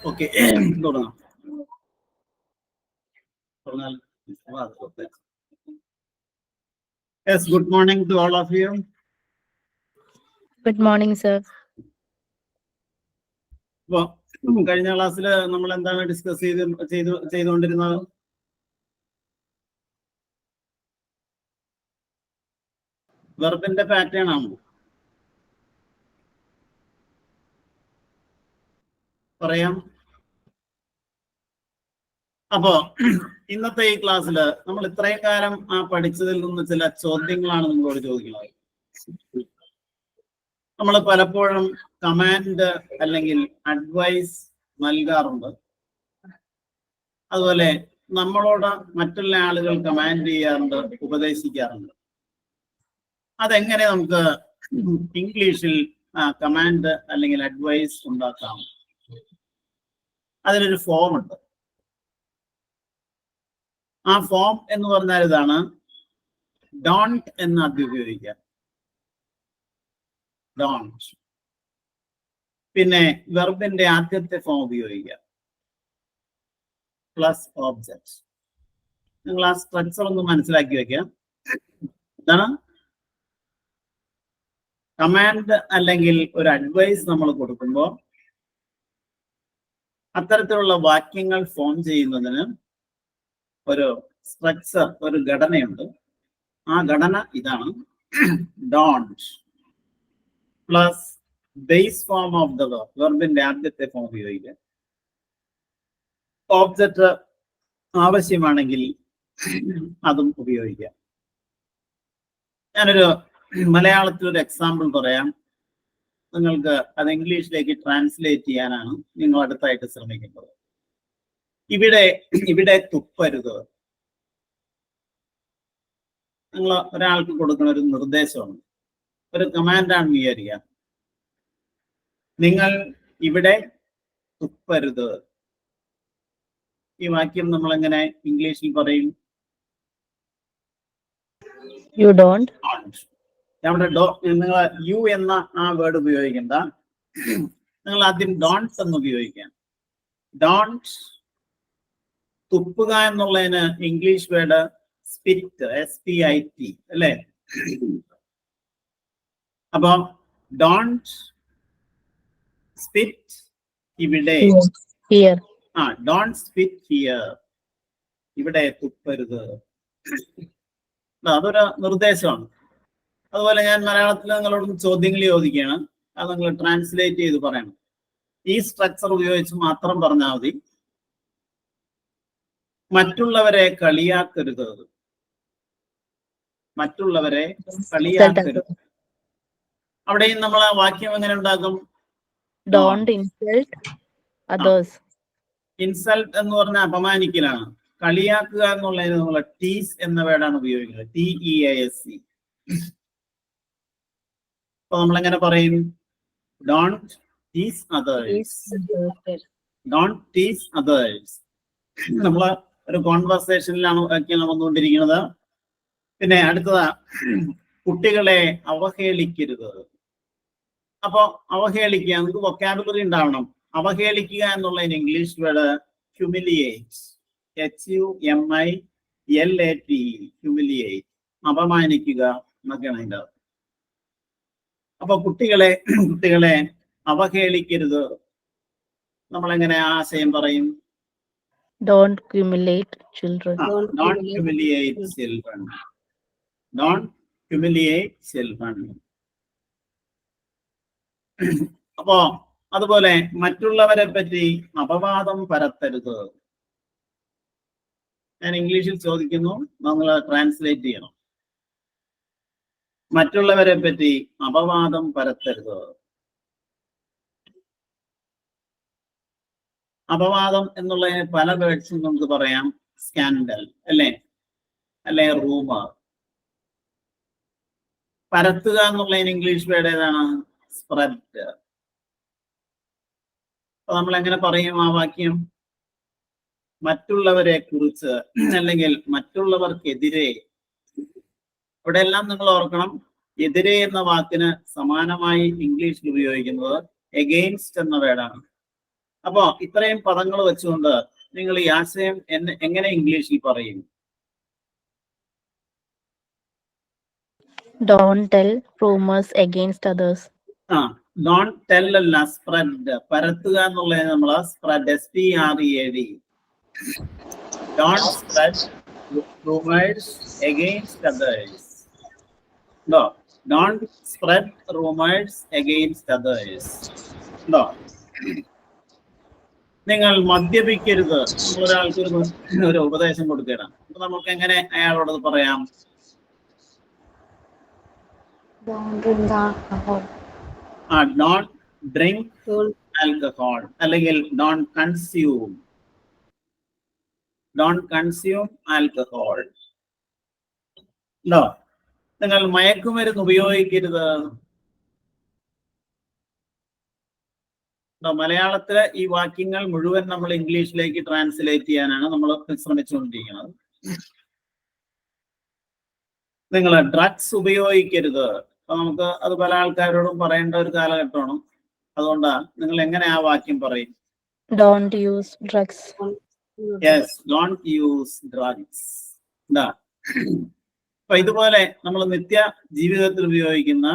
Okay. Yes, good morning to all of you. Good morning, sir. അപ്പോൾ കഴിഞ്ഞ ക്ലാസ്സിൽ നമ്മൾ എന്താണ് ഡിസ്കസ് ചെയ്തുകൊണ്ടിരുന്നത്? വെർബിന്റെ പാറ്റേൺ ആണോ? പറയാം. അപ്പോ ഇന്നത്തെ ഈ ക്ലാസ്സിൽ നമ്മൾ ഇത്രയും കാലം പഠിച്ചതിൽ നിന്ന് ചില ചോദ്യങ്ങളാണ് നമ്മളോട് ചോദിക്കുന്നത്. നമ്മൾ പലപ്പോഴും കമാൻഡ് അല്ലെങ്കിൽ അഡ്വൈസ് നൽകാറുണ്ട്. അതുപോലെ നമ്മളോട് മറ്റുള്ള ആളുകൾ കമാൻഡ് ചെയ്യാറുണ്ട്, ഉപദേശിക്കാറുണ്ട്. അതെങ്ങനെ നമുക്ക് ഇംഗ്ലീഷിൽ കമാൻഡ് അല്ലെങ്കിൽ അഡ്വൈസ് ഉണ്ടാക്കാം? അതിനൊരു ഫോം ഉണ്ട്. ആ ഫോം എന്ന് പറഞ്ഞാൽ ഇതാണ്: ഡോണ്ട് എന്ന് ആദ്യം ഉപയോഗിക്കാം. ഡോണ്ട്. പിന്നെ വെർബിന്റെ ആദ്യത്തെ ഫോം ഉപയോഗിക്കാം, പ്ലസ് ഓബ്ജക്റ്റ്. നിങ്ങൾ ആ സ്ട്രക്ചർ ഒന്ന് മനസ്സിലാക്കി വെക്കാം. എന്താണ് കമാൻഡ് അല്ലെങ്കിൽ ഒരു അഡ്വൈസ് നമ്മൾ കൊടുക്കുമ്പോൾ അത്തരത്തിലുള്ള വാക്യങ്ങൾ ഫോം ചെയ്യുന്നതിന് ഒരു സ്ട്രക്ചർ, ഒരു ഘടനയുണ്ട്. ആ ഘടന ഇതാണ്: don't plus base form of the verb, വെർബിന്റെ ആദ്യത്തെ ഫോം ഉപയോഗിക്കുക. ഓബ്ജക്റ്റ് ആവശ്യമാണെങ്കിൽ അതും ഉപയോഗിക്കാം. ഞാനൊരു മലയാളത്തിൽ ഒരു എക്സാമ്പിൾ പറയാം. നിങ്ങൾക്ക് അത് ഇംഗ്ലീഷിലേക്ക് ട്രാൻസ്ലേറ്റ് ചെയ്യാനാണ് നിങ്ങൾ അടുത്തായിട്ട് ശ്രമിക്കുന്നത്. ഇവിടെ തുപ്പരുത്. നിങ്ങൾ ഒരാൾക്ക് കൊടുക്കുന്ന ഒരു നിർദ്ദേശമാണ്, ഒരു കമാൻഡാണ് വിചാരിക്കുക. നിങ്ങൾ ഇവിടെ തുപ്പരുത്. ഈ വാക്യം നമ്മൾ എങ്ങനെ ഇംഗ്ലീഷിൽ പറയും? You don't. നമ്മുടെ നിങ്ങൾ യു എന്ന ആ വേർഡ് ഉപയോഗിക്കണ്ട. നിങ്ങൾ ആദ്യം ഡോണ്ട് എന്ന് ഉപയോഗിക്കാം. ഡോണ്ട്. തുപ്പുക എന്നുള്ളതിന് ഇംഗ്ലീഷ് വേർഡ് സ്പിറ്റ്, SPIT അല്ലേ? അപ്പൊ ഡോണ്ട് സ്പിറ്റ് ഇവിടെ. Here. Don't spit here. ഇവിടെ തുപ്പരുത്. അതൊരു നിർദ്ദേശമാണ്. അതുപോലെ ഞാൻ മലയാളത്തിൽ നിങ്ങളോട് ചോദ്യങ്ങൾ ചോദിക്കുകയാണ്, അത് നിങ്ങൾ ട്രാൻസ്ലേറ്റ് ചെയ്ത് പറയണം. ഈ സ്ട്രക്ചർ ഉപയോഗിച്ച് മാത്രം പറഞ്ഞാൽ മതി. മറ്റുള്ളവരെ കളിയാക്കരുത്. മറ്റുള്ളവരെ കളിയാക്കരുത്. അവിടെയും നമ്മൾ ആ വാക്യം എങ്ങനെ ഉണ്ടാക്കും? Don't insult others. ഇൻസൾട്ട് എന്ന് പറഞ്ഞാൽ അപമാനിക്കലാണ്. കളിയാക്കുക എന്നുള്ളതിന് നമ്മൾ ടീസ് എന്ന വേർഡാണ് ഉപയോഗിക്കുന്നത്, TEASE. അപ്പൊ നമ്മളെങ്ങനെ പറയും? Don't tease others. Don't tease others. നമ്മള് ഒരു കോൺവെർസേഷനിലാണ് ഒക്കെയാണ് വന്നുകൊണ്ടിരിക്കുന്നത്. പിന്നെ അടുത്തത്, കുട്ടികളെ അവഹേളിക്കരുത്. അപ്പൊ അവഹേളിക്കുക, നമുക്ക് വൊക്കാബുലറി ഉണ്ടാവണം. അവഹേളിക്കുക എന്നുള്ളതിന് English word humiliate, HUMILATE, humiliate, അപമാനിക്കുക എന്നൊക്കെയാണ് അതിൻ്റെ. അപ്പൊ കുട്ടികളെ അവഹേളിക്കരുത്. നമ്മളെങ്ങനെ ആശയം പറയും? Don't humiliate children. Don't humiliate children. Don't humiliate children. അപ്പോ അതുപോലെ മറ്റുള്ളവരെ പറ്റി അപവാദം പരത്തരുത്. ഞാൻ ഇംഗ്ലീഷിൽ ചോദിക്കുന്നു, നമ്മൾ ട്രാൻസ്ലേറ്റ് ചെയ്യണം. മറ്റുള്ളവരെ പറ്റി അപവാദം പരത്തരുത്. അപവാദം എന്നുള്ളതിന് പല വേർഡ്സും നമുക്ക് പറയാം. സ്കാൻഡൽ അല്ലേ, അല്ലെ റൂമർ. പരത്തുക എന്നുള്ളതിന് ഇംഗ്ലീഷ് വേർഡ് ഏതാണ്? സ്പ്രെഡ്. അപ്പൊ നമ്മൾ എങ്ങനെ പറയും ആ വാക്യം? മറ്റുള്ളവരെ കുറിച്ച് അല്ലെങ്കിൽ മറ്റുള്ളവർക്കെതിരെ. ഇവിടെ എല്ലാം നിങ്ങൾ ഓർക്കണം, എതിരെ എന്ന വാക്കിന് സമാനമായി ഇംഗ്ലീഷിൽ ഉപയോഗിക്കുന്നത് എഗെയിൻസ്റ്റ് എന്ന വേർഡാണ്. അപ്പോ ഇത്രയും പദങ്ങൾ വെച്ചുകൊണ്ട് നിങ്ങൾ ഈ ആശയം എങ്ങനെ ഇംഗ്ലീഷിൽ പറയും? Don't tell rumors against others. Don't tell അല്ല, സ്പ്രെഡ്. പരത്തുക എന്നുള്ളത് നമ്മള് spread, SPREAD. Don't spread rumours against others. Don't spread rumours against others. നിങ്ങൾ മദ്യപിക്കരുത്. ഒരാൾക്ക് ഒരു ഉപദേശം കൊടുക്കണം. അപ്പൊ നമുക്ക് എങ്ങനെ അയാളോട് പറയാം? Don't drink alcohol. Don't drink alcohol. അല്ലെങ്കിൽ don't consume. Don't consume alcohol. നിങ്ങൾ മയക്കുമരുന്ന് ഉപയോഗിക്കരുത്. മലയാളത്തിലെ ഈ വാക്യങ്ങൾ മുഴുവൻ നമ്മൾ ഇംഗ്ലീഷിലേക്ക് ട്രാൻസ്ലേറ്റ് ചെയ്യാനാണ് നമ്മൾ ശ്രമിച്ചുകൊണ്ടിരിക്കുന്നത്. നിങ്ങൾ ഡ്രഗ്സ് ഉപയോഗിക്കരുത്. അപ്പൊ നമുക്ക് അത് പല ആൾക്കാരോടും പറയേണ്ട ഒരു കാലഘട്ടമാണ്. അതുകൊണ്ടാണ് നിങ്ങൾ എങ്ങനെ ആ വാക്യം പറയും? Don't use drugs. Yes, don't use drugs. അപ്പൊ ഇതുപോലെ നമ്മൾ നിത്യ ജീവിതത്തിൽ ഉപയോഗിക്കുന്ന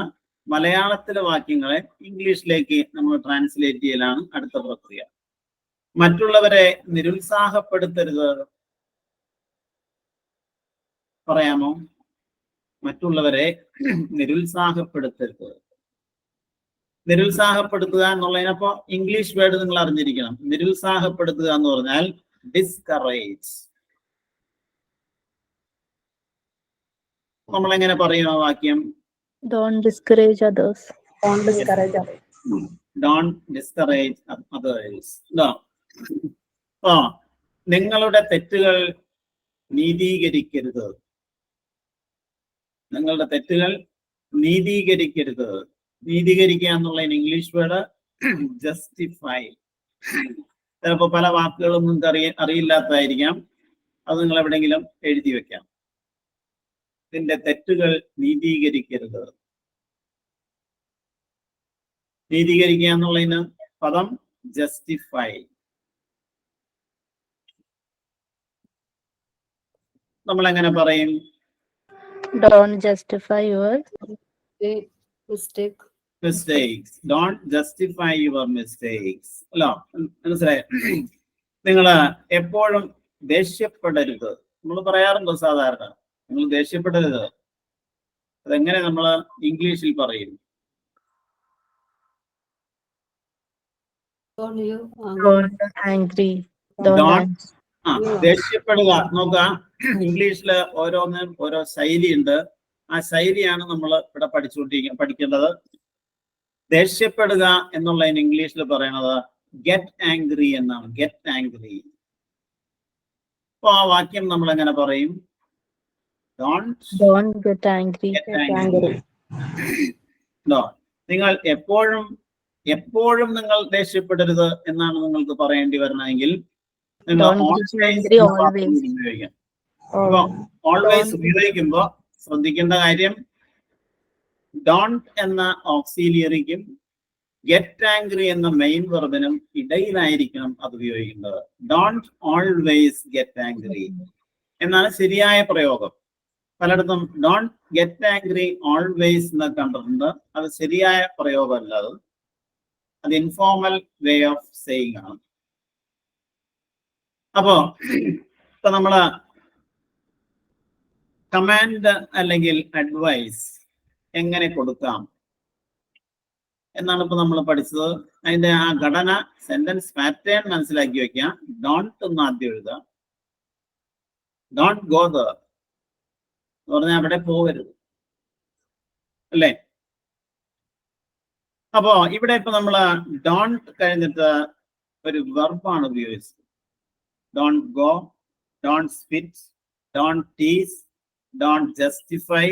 മലയാളത്തിലെ വാക്യങ്ങളെ ഇംഗ്ലീഷിലേക്ക് നമ്മൾ ട്രാൻസ്ലേറ്റ് ചെയ്യലാണ് അടുത്ത പ്രക്രിയ. മറ്റുള്ളവരെ നിരുത്സാഹപ്പെടുത്തരുത്. പറയാമോ? മറ്റുള്ളവരെ നിരുത്സാഹപ്പെടുത്തരുത്. നിരുത്സാഹപ്പെടുത്തുക എന്നുള്ളതിനപ്പോ ഇംഗ്ലീഷ് വേർഡ് നിങ്ങൾ അറിഞ്ഞിരിക്കണം. നിരുത്സാഹപ്പെടുത്തുക എന്ന് പറഞ്ഞാൽ ഡിസ്കറേജ്. നമ്മൾ എങ്ങനെ പറയും ആ വാക്യം? Don't discourage others. Don't discourage others. Don't discourage others. നിങ്ങളുടെ തെറ്റുകൾ നീതീകരിക്കരുത്. നിങ്ങളുടെ തെറ്റുകൾ നീതീകരിക്കരുത്. നീതീകരിക്കുക എന്നുള്ള ഇംഗ്ലീഷ് വേർഡ് ജസ്റ്റിഫൈ. ചിലപ്പോ പല വാക്കുകളും നിങ്ങൾക്ക് അറിയില്ലാത്തതായിരിക്കാം. അത് നിങ്ങൾ എവിടെയെങ്കിലും എഴുതി വെക്കാം. ഇതിന്റെ തെറ്റുകൾ നീതീകരിക്കരുത്. നീതീകരിക്കുക എന്നുള്ളതിന് പദം ജസ്റ്റിഫൈ. നമ്മൾ എങ്ങനെ പറയും? Don't justify your Mistakes. Don't justify your mistakes. അല്ലോ, മനസ്സിലായോ? നിങ്ങള് എപ്പോഴും ദേഷ്യപ്പെടരുത്. നമ്മൾ പറയാറുണ്ടോ സാധാരണ? നിങ്ങൾ ദേഷ്യപ്പെടരുത്. അതെങ്ങനെ നമ്മൾ ഇംഗ്ലീഷിൽ പറയും? Don't angry. Don't ദേഷ്യപ്പെടുക. നോക്കുക, ഇംഗ്ലീഷില് ഓരോന്നും ഓരോ ശൈലിയുണ്ട്. ആ ശൈലിയാണ് നമ്മൾ ഇവിടെ പഠിക്കേണ്ടത്. ദേഷ്യപ്പെടുക എന്നുള്ളതിന് ഇംഗ്ലീഷിൽ പറയണത് ഗെറ്റ് ആംഗ്രി എന്നാണ്. Get angry. അപ്പൊ ആ വാക്യം നമ്മൾ എങ്ങനെ പറയും? Don't get angry. നിങ്ങൾ എപ്പോഴും നിങ്ങൾ ദേഷ്യപ്പെടരുത് എന്നാണ് നിങ്ങൾക്ക് പറയേണ്ടി വരണമെങ്കിൽ നിങ്ങൾ ഉപയോഗിക്കാം. ഓൾവേസ് ഉപയോഗിക്കുമ്പോ ശ്രദ്ധിക്കേണ്ട കാര്യം, ഡോണ്ട് എന്ന ഓക്സിലിയറിക്കും ഗെറ്റ് ആംഗ്രി എന്ന മെയിൻ വെർബിനും ഇടയിലായിരിക്കണം അത് ഉപയോഗിക്കേണ്ടത്. ഡോണ്ട് ഓൾവേസ് ഗെറ്റ് ആംഗ്രി എന്നാണ് ശരിയായ പ്രയോഗം. പലയിടത്തും ഡോണ്ട് ഗെറ്റ് ആംഗ്രി ഓൾവേസ് എന്ന് കണ്ടിട്ടുണ്ട്. അത് ശരിയായ പ്രയോഗമല്ല. അത് ഇൻഫോർമൽ വേ ഓഫ് സേയിങ് ആണ്. ഇപ്പൊ നമ്മള് കമാൻഡ് അല്ലെങ്കിൽ അഡ്വൈസ് എങ്ങനെ കൊടുക്കാം എന്നാണ് ഇപ്പൊ നമ്മൾ പഠിച്ചത്. അതിന്റെ ആ ഘടന, സെന്റൻസ് പാറ്റേൺ മനസ്സിലാക്കി വെക്കാം. ഡോണ്ട് എന്ന് ആദ്യം എഴുതുക. ഡോണ്ട് ഗോ ദർ എന്ന് പറഞ്ഞാൽ അവിടെ പോകരുത്, അല്ലേ? അപ്പോ ഇവിടെ ഇപ്പൊ നമ്മള് ഡോണ്ട് കഴിഞ്ഞിട്ട് ഒരു വെർബാണ് ഉപയോഗിച്ചത്. Don't go, don't spit, don't tease, don't justify,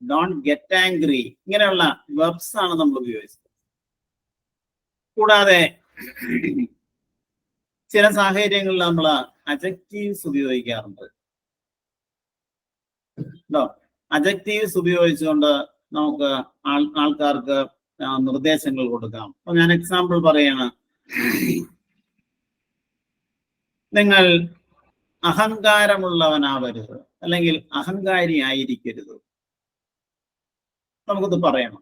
don't get angry, ഇങ്ങനെയുള്ള വെർബ്സ് ആണ് നമ്മൾ ഉപയോഗിച്ചത്. കൂടാതെ ചില സാഹചര്യങ്ങളിൽ നമ്മൾ അഡ്ജക്റ്റീവ്സ് ഉപയോഗിക്കാറുണ്ട്. അഡ്ജക്റ്റീവ്സ് ഉപയോഗിച്ചുകൊണ്ട് നമുക്ക് ആൾക്കാർക്ക് നിർദ്ദേശങ്ങൾ കൊടുക്കാം. അപ്പൊ ഞാൻ എക്സാമ്പിൾ പറയാണ്. നിങ്ങൾ അഹങ്കാരമുള്ളവനാവരുത്, അല്ലെങ്കിൽ അഹങ്കാരി ആയിരിക്കരുത്. നമുക്കിത് പറയണം.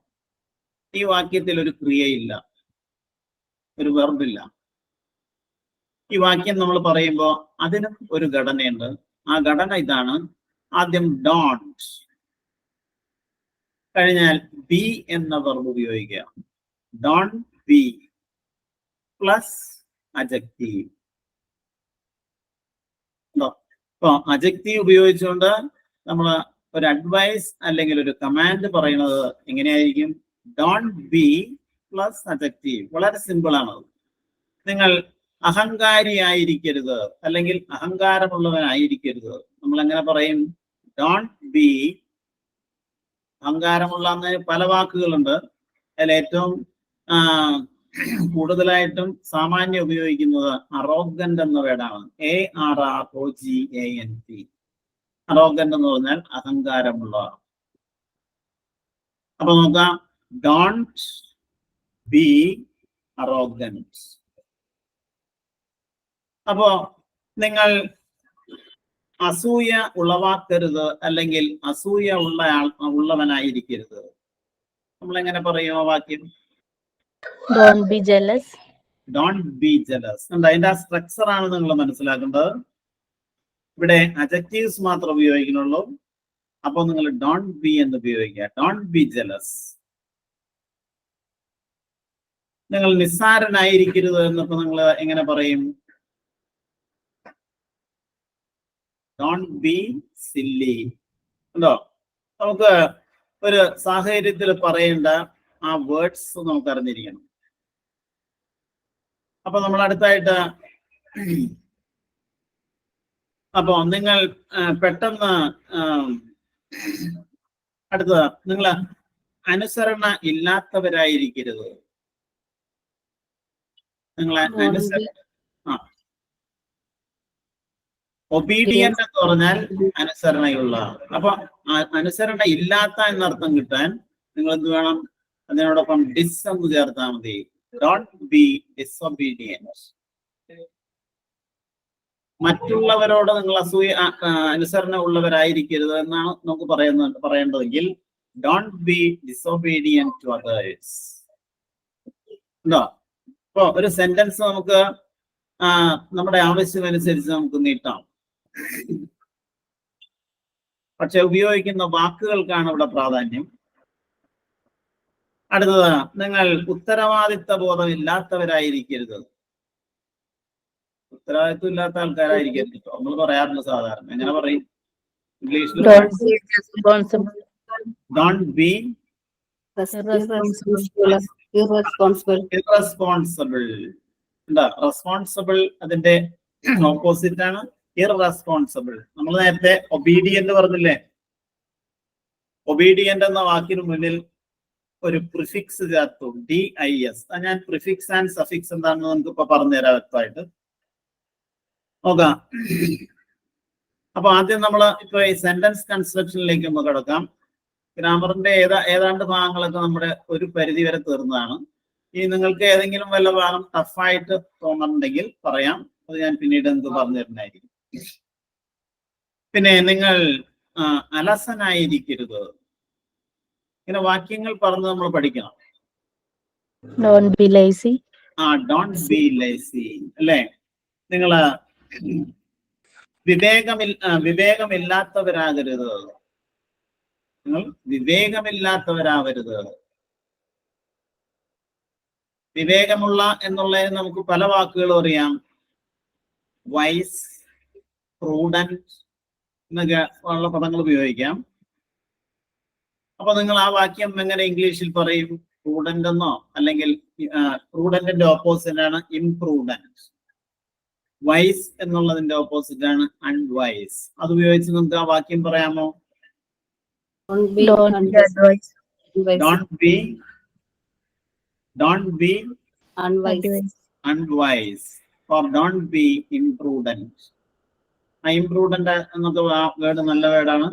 ഈ വാക്യത്തിൽ ഒരു ക്രിയയില്ല, ഒരു വെർബില്ല. ഈ വാക്യം നമ്മൾ പറയുമ്പോൾ അതിനും ഒരു ഘടനയുണ്ട്. ആ ഘടന ഇതാണ്. ആദ്യം ഡോണ്ട്, കഴിഞ്ഞാൽ ബി എന്ന വെർബ് ഉപയോഗിക്കുക. Don't be plus adjective. ഇപ്പൊ അജക്റ്റീവ് ഉപയോഗിച്ചുകൊണ്ട് നമ്മൾ ഒരു അഡ്വൈസ് അല്ലെങ്കിൽ ഒരു കമാൻഡ് പറയുന്നത് എങ്ങനെയായിരിക്കും? Don't be plus adjective. വളരെ സിമ്പിൾ ആണ്. നിങ്ങൾ അഹങ്കാരിയായിരിക്കരുത്, അല്ലെങ്കിൽ അഹങ്കാരമുള്ളവനായിരിക്കരുത്. നമ്മൾ എങ്ങനെ പറയും? Don't B. അഹങ്കാരമുള്ള പല വാക്കുകളുണ്ട്. അതിൽ ഏറ്റവും കൂടുതലായിട്ടും സാമാന്യം ഉപയോഗിക്കുന്നത് അറോഗന്റ് എന്ന വേർഡാണ്. ARROGANT. അറോഗന്റ് എന്ന് പറഞ്ഞാൽ അഹങ്കാരമുള്ള. അപ്പൊ നോക്കാം, ഡോണ്ട് ബി അറോഗന്റ്. അപ്പോ നിങ്ങൾ അസൂയ ഉളവാക്കരുത്, അല്ലെങ്കിൽ അസൂയ ഉള്ളവനായിരിക്കരുത്. നമ്മൾ എങ്ങനെ പറയും ആ വാക്യം? Don't be jealous. Don't be jealous. അതിന്റെ ആ സ്ട്രക്ചർ ആണ് നിങ്ങൾ മനസ്സിലാക്കേണ്ടത്. ഇവിടെ അജക്റ്റീവ്സ് മാത്രം ഉപയോഗിക്കുന്നുള്ളൂ. അപ്പൊ നിങ്ങൾ ഡോണ്ട് ബി എന്ന് ഉപയോഗിക്കുക. Don't be jealous. നിങ്ങൾ നിസ്സാരനായിരിക്കരുത് എന്നപ്പോ നിങ്ങൾ എങ്ങനെ പറയും? Don't be silly. ഉണ്ടോ? നമുക്ക് ഒരു സാഹചര്യത്തിൽ പറയേണ്ട ആ വേർഡ്സ് നമുക്ക് അറിഞ്ഞിരിക്കണം. അപ്പൊ നമ്മൾ അടുത്തായിട്ട്, അപ്പൊ നിങ്ങൾ പെട്ടെന്ന് അടുത്തത്, നിങ്ങൾ അനുസരണ ഇല്ലാത്തവരായിരിക്കരുത്. നിങ്ങളെ ഒബീഡിയന്റ് എന്ന് പറഞ്ഞാൽ അനുസരണയുള്ള. അപ്പൊ അനുസരണ ഇല്ലാത്ത എന്നർത്ഥം കിട്ടാൻ നിങ്ങൾ എന്ത് വേണം? അതിനോടൊപ്പം ഡിസ് എന്ന് ചേർത്താൽ മതി. Don't be disobedient. മറ്റുള്ളവരോട് നിങ്ങൾ അനുസരണ ഉള്ളവരായിരിക്കരുത് എന്നാണ് നമുക്ക് പറയേണ്ടതെങ്കിൽ don't be disobedient to others. ഉണ്ടോ? ഇപ്പൊ ഒരു സെന്റൻസ് നമുക്ക് നമ്മുടെ ആവശ്യമനുസരിച്ച് നമുക്ക് നീട്ടാം. പക്ഷെ ഉപയോഗിക്കുന്ന വാക്കുകൾക്കാണ് ഇവിടെ പ്രാധാന്യം. അടുത്തത്, നിങ്ങൾ ഉത്തരവാദിത്ത ബോധം ഇല്ലാത്തവരായിരിക്കരുത്. ഉത്തരവാദിത്വം ഇല്ലാത്ത ആൾക്കാരായിരിക്കരുത്. നമ്മൾ പറയാറുണ്ട് സാധാരണ. എങ്ങനെ പറയും ഇംഗ്ലീഷിൽ? Don't be irresponsible. എന്താ റെസ്പോൺസിബിൾ? അതിന്റെ ഓപ്പോസിറ്റ് ആണ് ഇറസ്പോൺസിബിൾ. നമ്മൾ നേരത്തെ ഒബീഡിയന്റ് പറഞ്ഞില്ലേ? ഒബീഡിയന്റ് എന്ന വാക്കിന് മുന്നിൽ ഒരു പ്രിഫിക്സ് ചേർത്തു, DIS. ഞാൻ പ്രിഫിക്സ് ആൻഡ് സഫിക്സ് എന്താണെന്ന് നമുക്ക് ഇപ്പൊ പറഞ്ഞുതരാം വ്യക്തമായിട്ട്. നോക്കാം. അപ്പൊ ആദ്യം നമ്മൾ ഇപ്പൊ ഈ സെന്റൻസ് കൺസ്ട്രക്ഷനിലേക്ക് ഒന്ന് കിടക്കാം. ഗ്രാമറിന്റെ ഏതാണ്ട് ഭാഗങ്ങളൊക്കെ നമ്മുടെ ഒരു പരിധി വരെ തീർന്നതാണ്. ഈ നിങ്ങൾക്ക് ഏതെങ്കിലും വല്ല ഭാഗം ടഫായിട്ട് തോന്നുന്നുണ്ടെങ്കിൽ പറയാം. അത് ഞാൻ പിന്നീട് എന്ത് പറഞ്ഞു തരുന്നതായിരിക്കും. പിന്നെ നിങ്ങൾ അലസനായിരിക്കരുത്. ഇങ്ങനെ വാക്യങ്ങൾ പറഞ്ഞ് നമ്മൾ പഠിക്കണം. Don't be lazy. Don't be lazy അല്ലേ? നിങ്ങള് വിവേകമില്ലാത്തവരാകരുത്. നിങ്ങൾ വിവേകമില്ലാത്തവരാവരുത്. വിവേകമുള്ള എന്നുള്ളതിന് നമുക്ക് പല വാക്കുകളും അറിയാം. വൈസ്, പ്രൂഡന്റ് എന്നൊക്കെ ഉള്ള പദങ്ങൾ ഉപയോഗിക്കാം. അപ്പൊ നിങ്ങൾ ആ വാക്യം എങ്ങനെ ഇംഗ്ലീഷിൽ പറയും? പ്രൂഡന്റ് എന്നോ, അല്ലെങ്കിൽ പ്രൂഡന്റിന്റെ ഓപ്പോസിറ്റ് ആണ് ഇംപ്രൂഡന്റ്. വൈസ് എന്നുള്ളതിന്റെ ഓപ്പോസിറ്റ് ആണ് അൺവൈസ്. അത് ഉപയോഗിച്ച് നമുക്ക് ആ വാക്യം പറയാമോ? Don't be advised. Don't be unwise or don't be imprudent. ഇംപ്രൂഡന്റ് എന്നൊക്കെ വേർഡ് നല്ല വേർഡാണ്.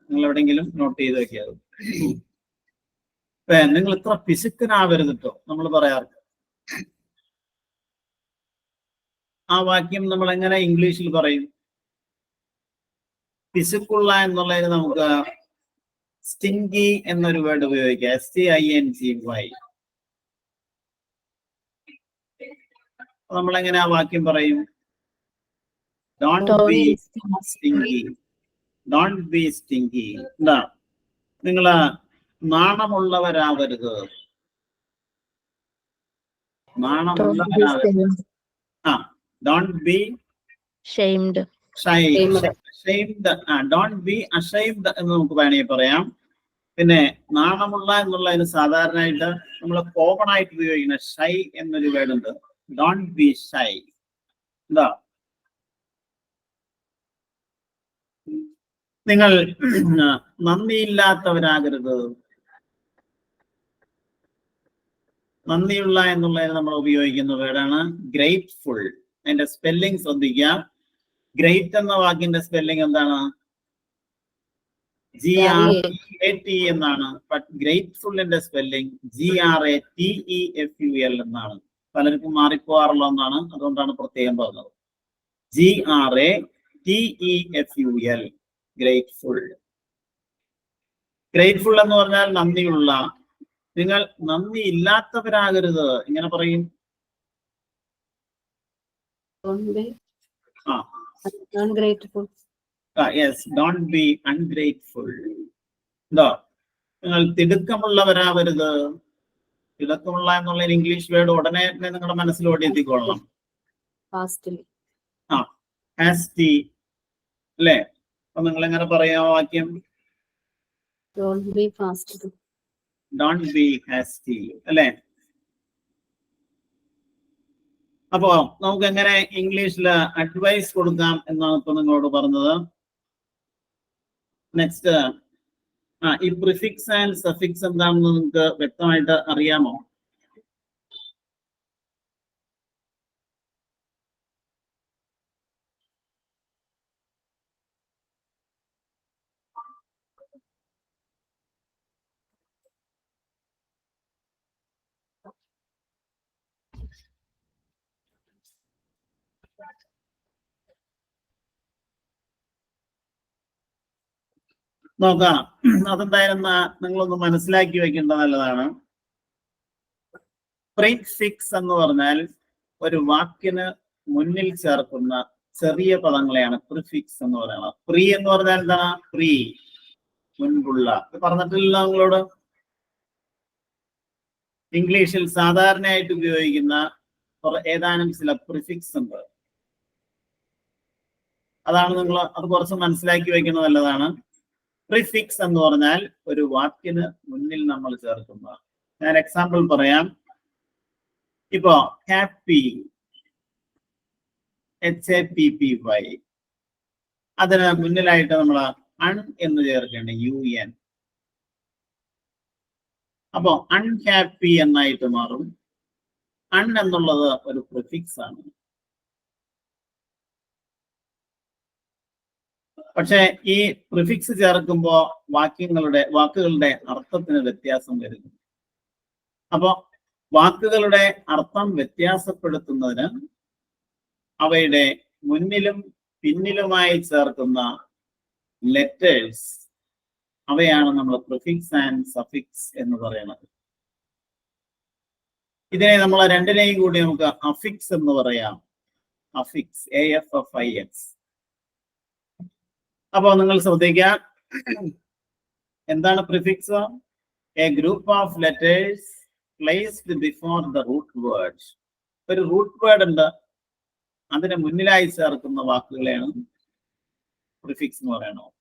നിങ്ങൾ എവിടെയെങ്കിലും നോട്ട് ചെയ്ത് വെക്കാറ്. നിങ്ങൾ ഇത്ര പിശുക്കനാവരുത് കേട്ടോ, നമ്മൾ പറയാറുണ്ട്. ആ വാക്യം നമ്മൾ എങ്ങനെ ഇംഗ്ലീഷിൽ പറയും? പിശുക്കുള്ള എന്നുള്ളതിന് നമുക്ക് സ്റ്റിങ്കി എന്നൊരു വേർഡ് ഉപയോഗിക്കാം. STINGY. നമ്മൾ എങ്ങനെ ആ വാക്യം പറയും? Don't be stinky. Don't be stinky. എന്താ? നിങ്ങള് നാണമുള്ളവരാവരുത്. നാണമുള്ളവരാവരുത്. Don't be shamed. Shamed. Don't be ashamed എന്ന് നമുക്ക് വേണമെങ്കിൽ പറയാം. പിന്നെ നാണമുള്ള എന്നുള്ളതിന് സാധാരണയായിട്ട് നമ്മൾ കോമൺ ആയിട്ട് ഉപയോഗിക്കുന്ന ഷൈ എന്നൊരു വേർഡ് ഉണ്ട്. Don't be shy. എന്താ? നിങ്ങൾ നന്ദിയില്ലാത്തവരാകരുത്. നന്ദിയുള്ള എന്നുള്ളതിന് നമ്മൾ ഉപയോഗിക്കുന്ന വേർഡാണ് ഗ്രേറ്റ്ഫുൾ. അതിന്റെ സ്പെല്ലിംഗ് ശ്രദ്ധിക്കുക. ഗ്രേറ്റ് എന്ന വാക്കിന്റെ സ്പെല്ലിംഗ് എന്താണ്? GRAT എന്നാണ്. ബട്ട് ഗ്രേറ്റ്ഫുള്ളിന്റെ സ്പെല്ലിംഗ് GRATEFUL എന്നാണ്. പലർക്കും മാറിപ്പോകാറുള്ള ഒന്നാണ്, അതുകൊണ്ടാണ് പ്രത്യേകം പറഞ്ഞത്. GRATEFUL. ഗ്രേറ്റ്ഫുൾ. ഗ്രേറ്റ്ഫുൾ എന്ന് പറഞ്ഞാൽ നന്ദിയുള്ള. നിങ്ങൾ നന്ദി ഇല്ലാത്തവരാകരുത്. ഇങ്ങനെ പറയും. Ungrateful. Yes, don't be ungrateful. എന്താ? നിങ്ങൾ തിടുക്കമുള്ളവരാവരുത്. തിടുക്കമുള്ള എന്നുള്ള ഇംഗ്ലീഷ് വേർഡ് ഉടനെ നിങ്ങളുടെ മനസ്സിൽ ഓടിയെത്തിക്കൊള്ളണം. ഹാസ്റ്റി അല്ലേ? അപ്പൊ നിങ്ങൾ എങ്ങനെ പറയാ വാക്യം? Don't be fast. Don't be hasty അല്ലേ? അപ്പോ നമുക്ക് എങ്ങനെ ഇംഗ്ലീഷിൽ അഡ്വൈസ് കൊടുക്കാം എന്നാണ് ഇപ്പൊ നിങ്ങളോട് പറഞ്ഞത്. നെക്സ്റ്റ്, ഈ പ്രിഫിക്സ് ആൻഡ് സഫിക്സ് എന്താണെന്ന് നിങ്ങൾക്ക് വ്യക്തമായിട്ട് അറിയാമോ? നോക്കാം. അതെന്തായാലും നിങ്ങളൊന്ന് മനസ്സിലാക്കി വെക്കേണ്ടത് നല്ലതാണ്. പ്രീഫിക്സ് എന്ന് പറഞ്ഞാൽ ഒരു വാക്കിന് മുന്നിൽ ചേർക്കുന്ന ചെറിയ പദങ്ങളെയാണ് പ്രിഫിക്സ് എന്ന് പറയുന്നത്. പ്രീ എന്ന് പറഞ്ഞാൽ എന്താണ്? പ്രീ, മുൻപുള്ള. പറഞ്ഞിട്ടില്ല നിങ്ങളോട്? ഇംഗ്ലീഷിൽ സാധാരണയായിട്ട് ഉപയോഗിക്കുന്ന ഏതാനും ചില പ്രിഫിക്സ് ഉണ്ട്. അതാണ് നിങ്ങൾ അത് കുറച്ച് മനസ്സിലാക്കി വെക്കുന്നത് നല്ലതാണ്. പ്രിഫിക്സ് എന്ന് പറഞ്ഞാൽ ഒരു വാക്കിന് മുന്നിൽ നമ്മൾ ചേർക്കുന്ന. ഞാൻ എക്സാമ്പിൾ പറയാം. ഇപ്പോ ഹാപ്പി, HAPPY, അതിന് മുന്നിലായിട്ട് നമ്മൾ അൺ എന്ന് ചേർക്കേണ്ട UN. അപ്പോ അൺഹാപ്പി എന്നായിട്ട് മാറും. അൺ എന്നുള്ളത് ഒരു പ്രിഫിക്സ് ആണ്. പക്ഷെ ഈ പ്രിഫിക്സ് ചേർക്കുമ്പോ വാക്കുകളുടെ അർത്ഥത്തിന് വ്യത്യാസം വരുന്നു. അപ്പോ വാക്കുകളുടെ അർത്ഥം വ്യത്യാസപ്പെടുത്തുന്നതിന് അവയുടെ മുന്നിലും പിന്നിലുമായി ചേർക്കുന്ന ലെറ്റേഴ്സ്, അവയാണ് നമ്മൾ പ്രിഫിക്സ് ആൻഡ് സഫിക്സ് എന്ന് പറയുന്നത്. ഇതിനെ നമ്മൾ രണ്ടിനെയും കൂടി നമുക്ക് അഫിക്സ് എന്ന് പറയാം. Affix, AFFIX. അപ്പൊ നിങ്ങൾ ശ്രദ്ധിക്കുക, എന്താണ് prefix? A group of letters placed before the root word. ഒരു റൂട്ട് വേർഡ് ഉണ്ട്, അതിന് മുന്നിലായി ചേർക്കുന്ന വാക്കുകളെയാണ് പ്രിഫിക്സ് എന്ന് പറയുന്നത്.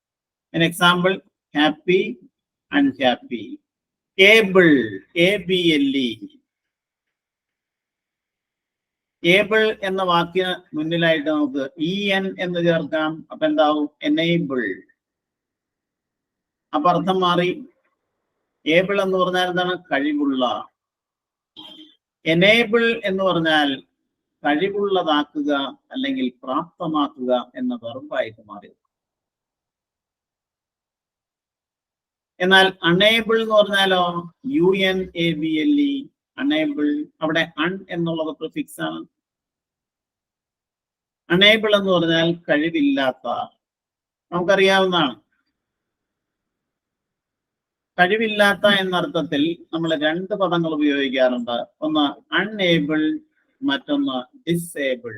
an example, happy, unhappy. Able, ABLE. Able എന്ന വാക്കിന് മുന്നിലായിട്ട് നമുക്ക് EN എന്ന് ചേർക്കാം. അപ്പൊ എന്താവും? എനേബിൾ. അപ്പൊ അർത്ഥം മാറി. ഏബിൾ എന്ന് പറഞ്ഞാൽ എന്താണ്? കഴിവുള്ള. എനേബിൾ എന്ന് പറഞ്ഞാൽ കഴിവുള്ളതാക്കുക അല്ലെങ്കിൽ പ്രാപ്തമാക്കുക എന്ന വെർബായിട്ട് മാറി. എന്നാൽ അണേബിൾ എന്ന് പറഞ്ഞാലോ? UNABLE. അണേബിൾ. അവിടെ അൺ എന്നുള്ളത് പ്രിഫിക്സ് ആണ്. അണേബിൾ എന്ന് പറഞ്ഞാൽ കഴിവില്ലാത്ത, നമുക്കറിയാവുന്നതാണ്. കഴിവില്ലാത്ത എന്നർത്ഥത്തിൽ നമ്മൾ രണ്ട് പദങ്ങൾ ഉപയോഗിക്കാറുണ്ട്. ഒന്ന് അൺഏബിൾ, മറ്റൊന്ന് ഡിസേബിൾ.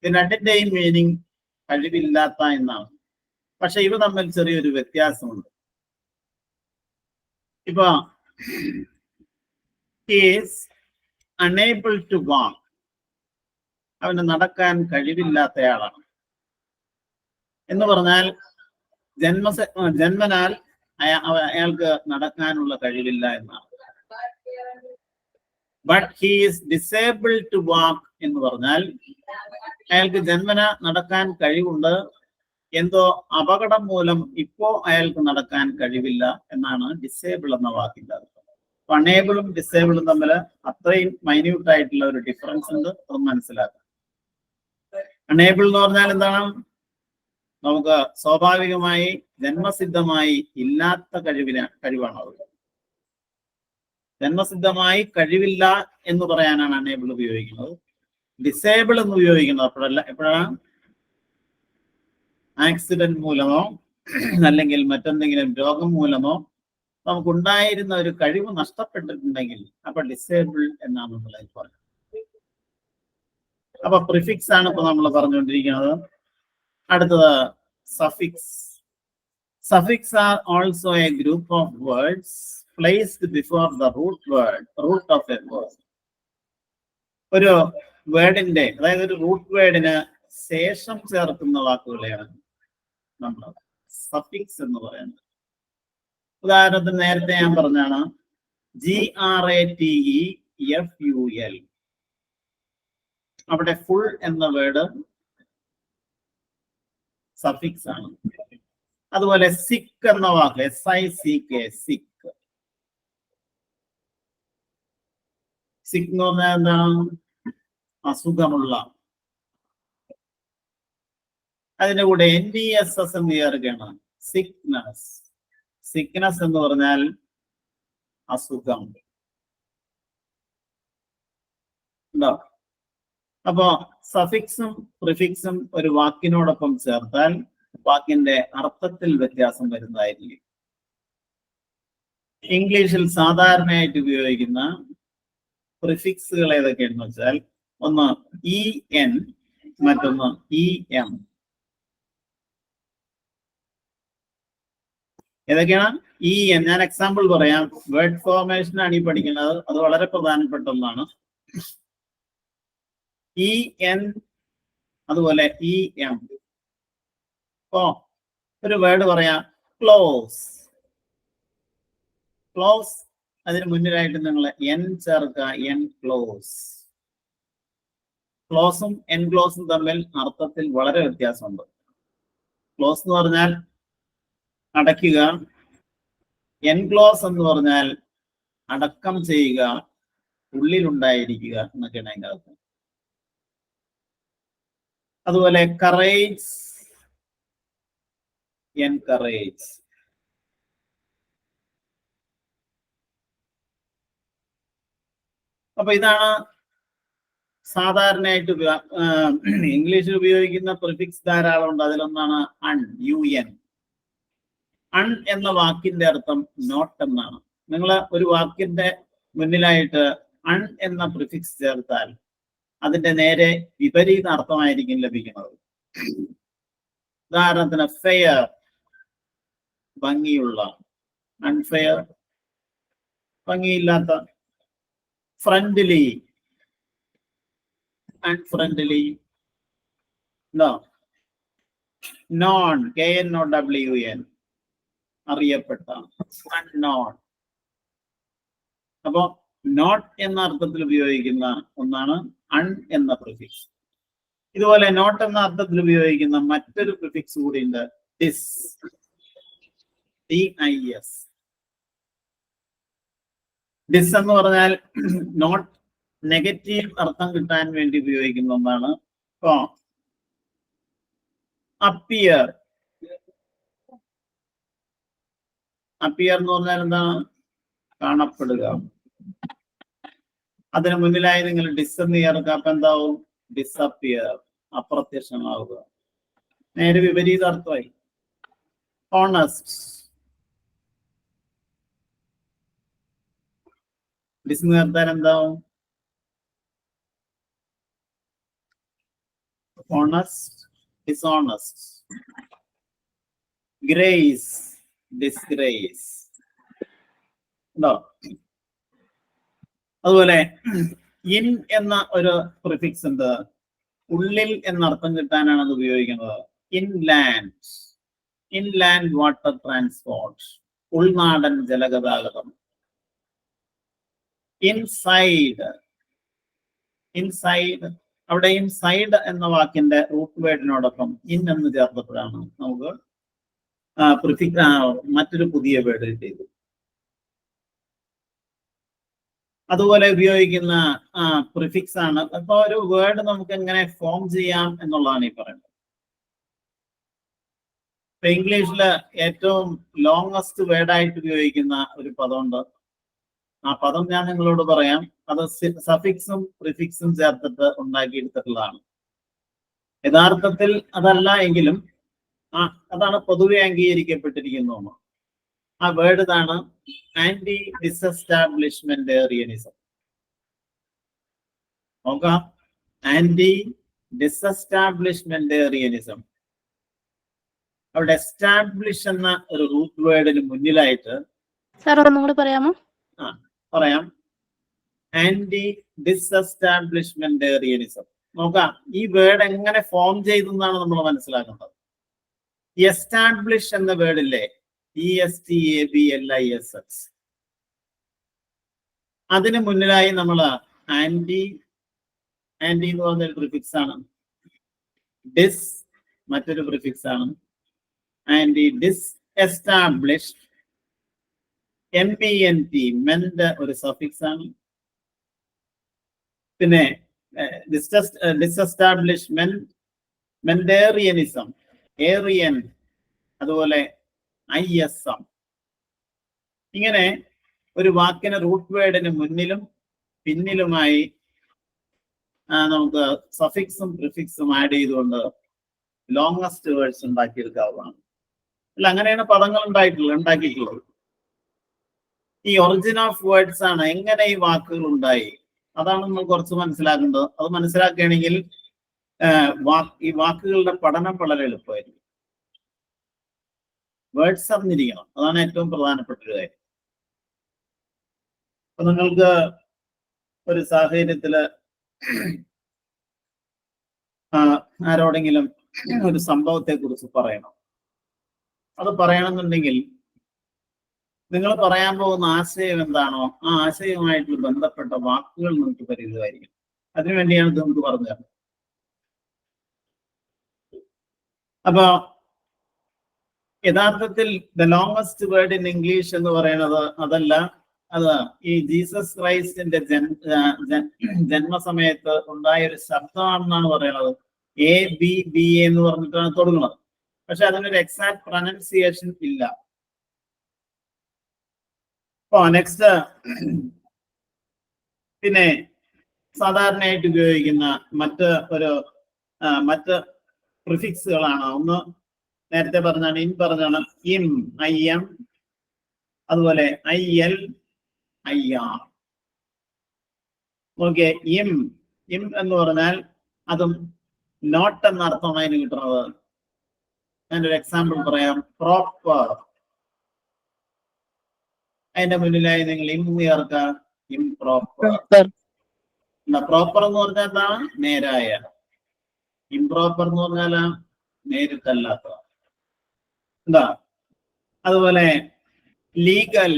ഇത് രണ്ടിന്റെയും മീനിങ് കഴിവില്ലാത്ത എന്നാണ്. പക്ഷെ ഇവ തമ്മിൽ ചെറിയൊരു വ്യത്യാസമുണ്ട്. ഇപ്പൊ ഈസ് അൺഏബിൾ ടു വാക്ക്, അവന് നടക്കാൻ കഴിവില്ലാത്തയാളാണ് എന്ന് പറഞ്ഞാൽ ജന്മനാൽ അയാൾക്ക് നടക്കാനുള്ള കഴിവില്ല എന്നാണ്. But he is disable to walk എന്ന് പറഞ്ഞാൽ അയാൾക്ക് ജന്മന നടക്കാൻ കഴിവുണ്ട്, എന്തോ അപകടം മൂലം ഇപ്പോ അയാൾക്ക് നടക്കാൻ കഴിവില്ല എന്നാണ് ഡിസേബിൾ എന്ന വാക്കിന്റെ അർത്ഥം. അണേബിളും ഡിസേബിളും തമ്മിൽ അത്രയും മൈന്യൂട്ട് ആയിട്ടുള്ള ഒരു ഡിഫറൻസ് ഉണ്ട്, അത് മനസ്സിലാക്കാം. അണേബിൾ എന്ന് പറഞ്ഞാൽ എന്താണ്? നമുക്ക് സ്വാഭാവികമായി ജന്മസിദ്ധമായി ഇല്ലാത്ത കഴിവാണ് അത്. ജന്മസിദ്ധമായി കഴിവില്ല എന്ന് പറയാനാണ് അണേബിൾ ഉപയോഗിക്കുന്നത്. ഡിസേബിൾ എന്ന് ഉപയോഗിക്കുന്നത് എപ്പോഴാണ്? ആക്സിഡന്റ് മൂലമോ അല്ലെങ്കിൽ മറ്റെന്തെങ്കിലും രോഗം മൂലമോ നമുക്കുണ്ടായിരുന്ന ഒരു കഴിവ് നഷ്ടപ്പെട്ടിട്ടുണ്ടെങ്കിൽ അപ്പൊ ഡിസേബിൾ എന്നാണ് നമ്മൾ പറയുന്നത്. അപ്പൊ പ്രിഫിക്സ് ആണ് ഇപ്പൊ നമ്മൾ പറഞ്ഞുകൊണ്ടിരിക്കുന്നത്. അടുത്തത് suffix. Suffix are also a group of words placed before the root of a word. ഒരു വേർഡിന്റെ, അതായത് ഒരു റൂട്ട് വേർഡിന് ശേഷം ചേർക്കുന്ന വാക്കുകളെയാണ് നമ്മൾ സഫിക്സ് എന്ന് പറയുന്നത്. ഉദാഹരണത്തിന് നേരത്തെ ഞാൻ പറഞ്ഞാണ് GRATEFUL. അവിടെ ഫുൾ എന്ന വേർഡ് സഫിക്സ് ആണ്. അതുപോലെ സിക്ക് എന്ന വാക്ക് SICK, സിക്ക്. സിക്ക് എന്ന് പറഞ്ഞാൽ എന്താണ്? അസുഖമുള്ള. അതിന്റെ കൂടെ NDSS എന്ന് ചേർക്കുകയാണ്, സിക്നസ്. സിക്നസ് എന്ന് പറഞ്ഞാൽ അസുഖം. അപ്പോ സഫിക്സും പ്രിഫിക്സും ഒരു വാക്കിനോടൊപ്പം ചേർത്താൽ വാക്കിന്റെ അർത്ഥത്തിൽ വ്യത്യാസം വരുന്നതായിരിക്കും. ഇംഗ്ലീഷിൽ സാധാരണയായിട്ട് ഉപയോഗിക്കുന്ന പ്രിഫിക്സുകൾ ഏതൊക്കെയാണെന്ന് വെച്ചാൽ, ഒന്ന് EN, മറ്റൊന്ന് EM. ഏതൊക്കെയാണ്? EN. ഞാൻ എക്സാമ്പിൾ പറയാം. വേർഡ് ഫോർമേഷൻ ആണ് ഈ പഠിക്കുന്നത്, അത് വളരെ പ്രധാനപ്പെട്ട ഒന്നാണ്. EN, അതുപോലെ EM. ഇപ്പോ ഒരു വേർഡ് പറയാം, ക്ലോസ്. ക്ലോസ്, അതിന് മുന്നിലായിട്ട് നിങ്ങൾ N ചേർക്കുക, എൻക്ലോസ്. ക്ലോസും എൻക്ലോസും തമ്മിൽ അർത്ഥത്തിൽ വളരെ വ്യത്യാസമുണ്ട്. ക്ലോസ് എന്ന് പറഞ്ഞാൽ അടയ്ക്കുക, എൻക്ലോസ് എന്ന് പറഞ്ഞാൽ അടക്കം ചെയ്യുക, ഉള്ളിലുണ്ടായിരിക്കുക എന്നൊക്കെയാണ് അതിൻ്റെ അർത്ഥം. അതുപോലെ കറേജ്, എൻകറേജ്. അപ്പൊ ഇതാണ് സാധാരണയായിട്ട് ഇംഗ്ലീഷിൽ ഉപയോഗിക്കുന്ന പ്രിഫിക്സ് ധാരാളം ഉണ്ട്. അതിലൊന്നാണ് UN. അൺ എന്ന വാക്കിന്റെ അർത്ഥം നോട്ട് എന്നാണ്. നിങ്ങൾ ഒരു വാക്കിന്റെ മുന്നിലായിട്ട് അൺ എന്ന പ്രിഫിക്സ് ചേർത്താൽ അതിന്റെ നേരെ വിപരീത അർത്ഥമായിരിക്കും ലഭിക്കുന്നത്. ഉദാഹരണത്തിന് ഫെയർ, ഭംഗിയുള്ള. അൺഫെയർ, ഭംഗിയില്ലാത്ത. Friendly, unfriendly. നോൺ, KNOWN, അറിയപ്പെട്ട. അൺനോൺ. അപ്പോ നോട്ട് എന്ന അർത്ഥത്തിൽ ഉപയോഗിക്കുന്ന ഒന്നാണ് അൺ എന്ന പ്രിഫിക്സ്. ഇതുപോലെ നോട്ട് എന്ന അർത്ഥത്തിൽ ഉപയോഗിക്കുന്ന മറ്റൊരു പ്രിഫിക്സ് കൂടി ഉണ്ട്, DIS. ഡിസ് എന്ന് പറഞ്ഞാൽ നോട്ട് നെഗറ്റീവ് അർത്ഥം കിട്ടാൻ വേണ്ടി ഉപയോഗിക്കുന്ന ഒന്നാണ്. ഇപ്പോ അപ്പിയർ. അപ്പിയർ എന്ന് പറഞ്ഞാൽ എന്താണ്? കാണപ്പെടുക. അതിന് മുന്നിലായി നിങ്ങൾ ഡിസ് എന്ന് ചേർക്കുക, അപ്പൊ എന്താവും? ഡിസപ്പിയർ, അപ്രത്യക്ഷമാവുക. നേരെ വിപരീത അർത്ഥമായി. ഓണസ്റ്റ്, ഡിസ് നേർത്താൽ എന്താവും? Honest, dishonest. Grace, disgrace. ഉണ്ടോ? അതുപോലെ ഇൻ എന്ന ഒരു പ്രിഫിക്സ് ഉണ്ട്. ഉള്ളിൽ എന്നർത്ഥം കിട്ടാനാണ് അത് ഉപയോഗിക്കുന്നത്. ഇൻലാൻഡ്, ഇൻലാൻഡ് വാട്ടർ ട്രാൻസ്പോർട്ട്, ഉൾനാടൻ ജലഗതാഗതം. ഇൻസൈഡ്, ഇൻസൈഡ്, അവിടെ ഇൻസൈഡ് എന്ന വാക്കിന്റെ റൂട്ട് വേർഡിനോടൊപ്പം ഇൻ എന്ന് ചേർത്തപ്പോഴാണ് നമുക്ക് മറ്റൊരു പുതിയ വേർഡ് കിട്ടിയത്. അതുപോലെ ഉപയോഗിക്കുന്ന പ്രിഫിക്സ് ആണ്. അപ്പൊ ഒരു വേർഡ് നമുക്ക് എങ്ങനെ ഫോം ചെയ്യാം എന്നുള്ളതാണ് ഈ പറയുന്നത്. ഇപ്പൊ ഇംഗ്ലീഷില് ഏറ്റവും ലോങ്സ്റ്റ് വേർഡായിട്ട് ഉപയോഗിക്കുന്ന ഒരു പദമുണ്ട്. ആ പദം ഞാൻ നിങ്ങളോട് പറയാം. അത് സഫിക്സും പ്രിഫിക്സും ചേർത്തിട്ട് ഉണ്ടാക്കിയെടുത്തിട്ടുള്ളതാണ്. യഥാർത്ഥത്തിൽ അതല്ല എങ്കിലും അതാണ് പൊതുവെ അംഗീകരിക്കപ്പെട്ടിരിക്കുന്ന. ആ വേർഡ് ഇതാണ്: ആന്റി ഡിസെസ്റ്റാബ്ലിഷ്മെന്റേറിയനിസം. നോക്കാം, ആന്റി ഡിസെസ്റ്റാബ്ലിഷ്മെന്റേറിയനിസം. അവിടെ എസ്റ്റാബ്ലിഷ് എന്ന ഒരു റൂട്ട് വേർഡിന് മുന്നിലായിട്ട് പറയാമോ? പറയാം. ആന്റി ഡിസെസ്റ്റാബ്ലിഷ്മെന്റേറിയനിസം. നോക്കാം, ഈ വേർഡ് എങ്ങനെ ഫോം ചെയ്തു എന്നാണ് നമ്മൾ മനസ്സിലാക്കുന്നത്. എസ്റ്റാബ്ലിഷ് എന്ന വേർഡില്ലേ, ESTABLISH, അതിന് മുന്നിലായി നമ്മൾ ആന്റി എന്ന് പറഞ്ഞൊരു പ്രിഫിക്സ് ആണ്. ഡിസ് മറ്റൊരു പ്രിഫിക്സ് ആണ്. ആന്റി ഡിസ് എസ്റ്റാബ്ലിഷ്, MENT മെന്റ് ഒരു സഫിക്സ് ആണ്. പിന്നെ ഡിസെസ്റ്റാബ്ലിഷ്മെന്റേറിയനിസം, ഏറിയൻ, അതുപോലെ ISM. ഇങ്ങനെ ഒരു വാക്കിന് റൂട്ട് വേർഡിന് മുന്നിലും പിന്നിലുമായി നമുക്ക് സഫിക്സും പ്രിഫിക്സും ആഡ് ചെയ്തുകൊണ്ട് ലോങ്സ്റ്റ് വേർഡ്സ് ഉണ്ടാക്കിയെടുക്കാവുന്നതാണ്. അല്ല, അങ്ങനെയാണ് പദങ്ങൾ ഉണ്ടാക്കിയിട്ടുള്ളത്. ഈ ഒറിജിൻ ഓഫ് വേർഡ്സ് ആണ്. എങ്ങനെ ഈ വാക്കുകൾ ഉണ്ടായി, അതാണ് നമ്മൾ കുറച്ച് മനസ്സിലാക്കേണ്ടത്. അത് മനസ്സിലാക്കുകയാണെങ്കിൽ ഈ വാക്കുകളുടെ പഠനം വളരെ എളുപ്പമായിരിക്കും. വേർഡ്സ് അറിഞ്ഞിരിക്കണം, അതാണ് ഏറ്റവും പ്രധാനപ്പെട്ട ഒരു കാര്യം. അപ്പൊ നിങ്ങൾക്ക് ഒരു സാഹചര്യത്തില് ആരോടെങ്കിലും ഒരു സംഭവത്തെ കുറിച്ച് പറയണം. അത് പറയണമെന്നുണ്ടെങ്കിൽ നിങ്ങൾ പറയാൻ പോകുന്ന ആശയം എന്താണോ ആ ആശയവുമായിട്ട് ബന്ധപ്പെട്ട വാക്കുകൾ നിങ്ങൾക്ക് പരിചയമായിരിക്കും. അതിനുവേണ്ടിയാണ് ഇത് നമുക്ക് പറഞ്ഞത്. അപ്പൊ യഥാർത്ഥത്തിൽ the longest word in English എന്ന് പറയുന്നത് അതല്ല. അത് ഈ ജീസസ് ക്രൈസ്റ്റിന്റെ ജന്മസമയത്ത് ഉണ്ടായ ഒരു ശബ്ദമാണെന്നാണ് പറയുന്നത്. ABB എന്ന് പറഞ്ഞിട്ടാണ് തുടങ്ങുന്നത്. പക്ഷെ അതിനൊരു എക്സാക്ട് പ്രൊനൗൺസിയേഷൻ ഇല്ല. നെക്സ്റ്റ്, പിന്നെ സാധാരണയായിട്ട് ഉപയോഗിക്കുന്ന മറ്റ് പ്രിഫിക്സുകളാണ്. ഒന്ന് നേരത്തെ പറഞ്ഞാണ്, പറഞ്ഞാണ് IM, അതുപോലെ IL, IR. ഓക്കെ, ഇം എന്ന് പറഞ്ഞാൽ അതും നോട്ട് എന്ന അർത്ഥമാണ് അതിന് കിട്ടുന്നത്. ഞാനൊരു എക്സാമ്പിൾ പറയാം. പ്രോപ്പർ, അതിന്റെ മുന്നിലായി നിങ്ങൾ ചേർക്കുക, ഇംപ്രോപ്പർ. പ്രോപ്പർ എന്ന് പറഞ്ഞാൽ എന്താണ്? നേരായ. ഇംപ്രോപ്പർ എന്ന് പറഞ്ഞാൽ നേരിട്ടല്ലാത്ത. എന്താ? അതുപോലെ ലീഗൽ,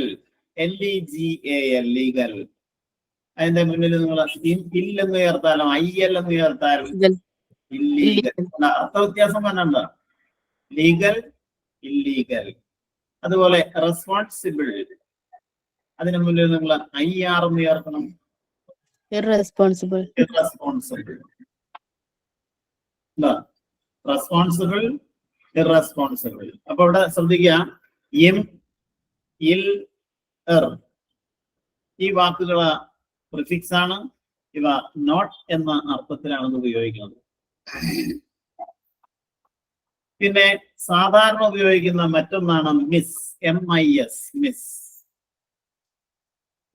LEGAL, ലീഗൽ. അതിന്റെ മുന്നിൽ നിങ്ങൾ ഇല്ലെന്ന് ചേർത്താലോ IL എന്ന് ചേർത്താലും ഇല്ലീഗൽ. അർത്ഥ വ്യത്യാസം പറഞ്ഞ ലീഗൽ, ഇല്ലീഗൽ. അതുപോലെ റെസ്പോൺസിബിൾ, അതിന് മുന്നിൽ നിങ്ങൾ IR എന്ന് ചേർക്കണം. ഇറസ്പോൺസിബിൾ. Responsible, irresponsible. അപ്പൊ ഇവിടെ ശ്രദ്ധിക്കുക, ഇം, ഇൽ, എർ ഈ വാക്കുകൾ പ്രിഫിക്സ് ആണ്. ഇവ നോട്ട് എന്ന അർത്ഥത്തിലാണ് ഇത് ഉപയോഗിക്കുന്നത്. പിന്നെ സാധാരണ ഉപയോഗിക്കുന്ന മറ്റൊന്നാണ് മിസ്, MIS, മിസ്.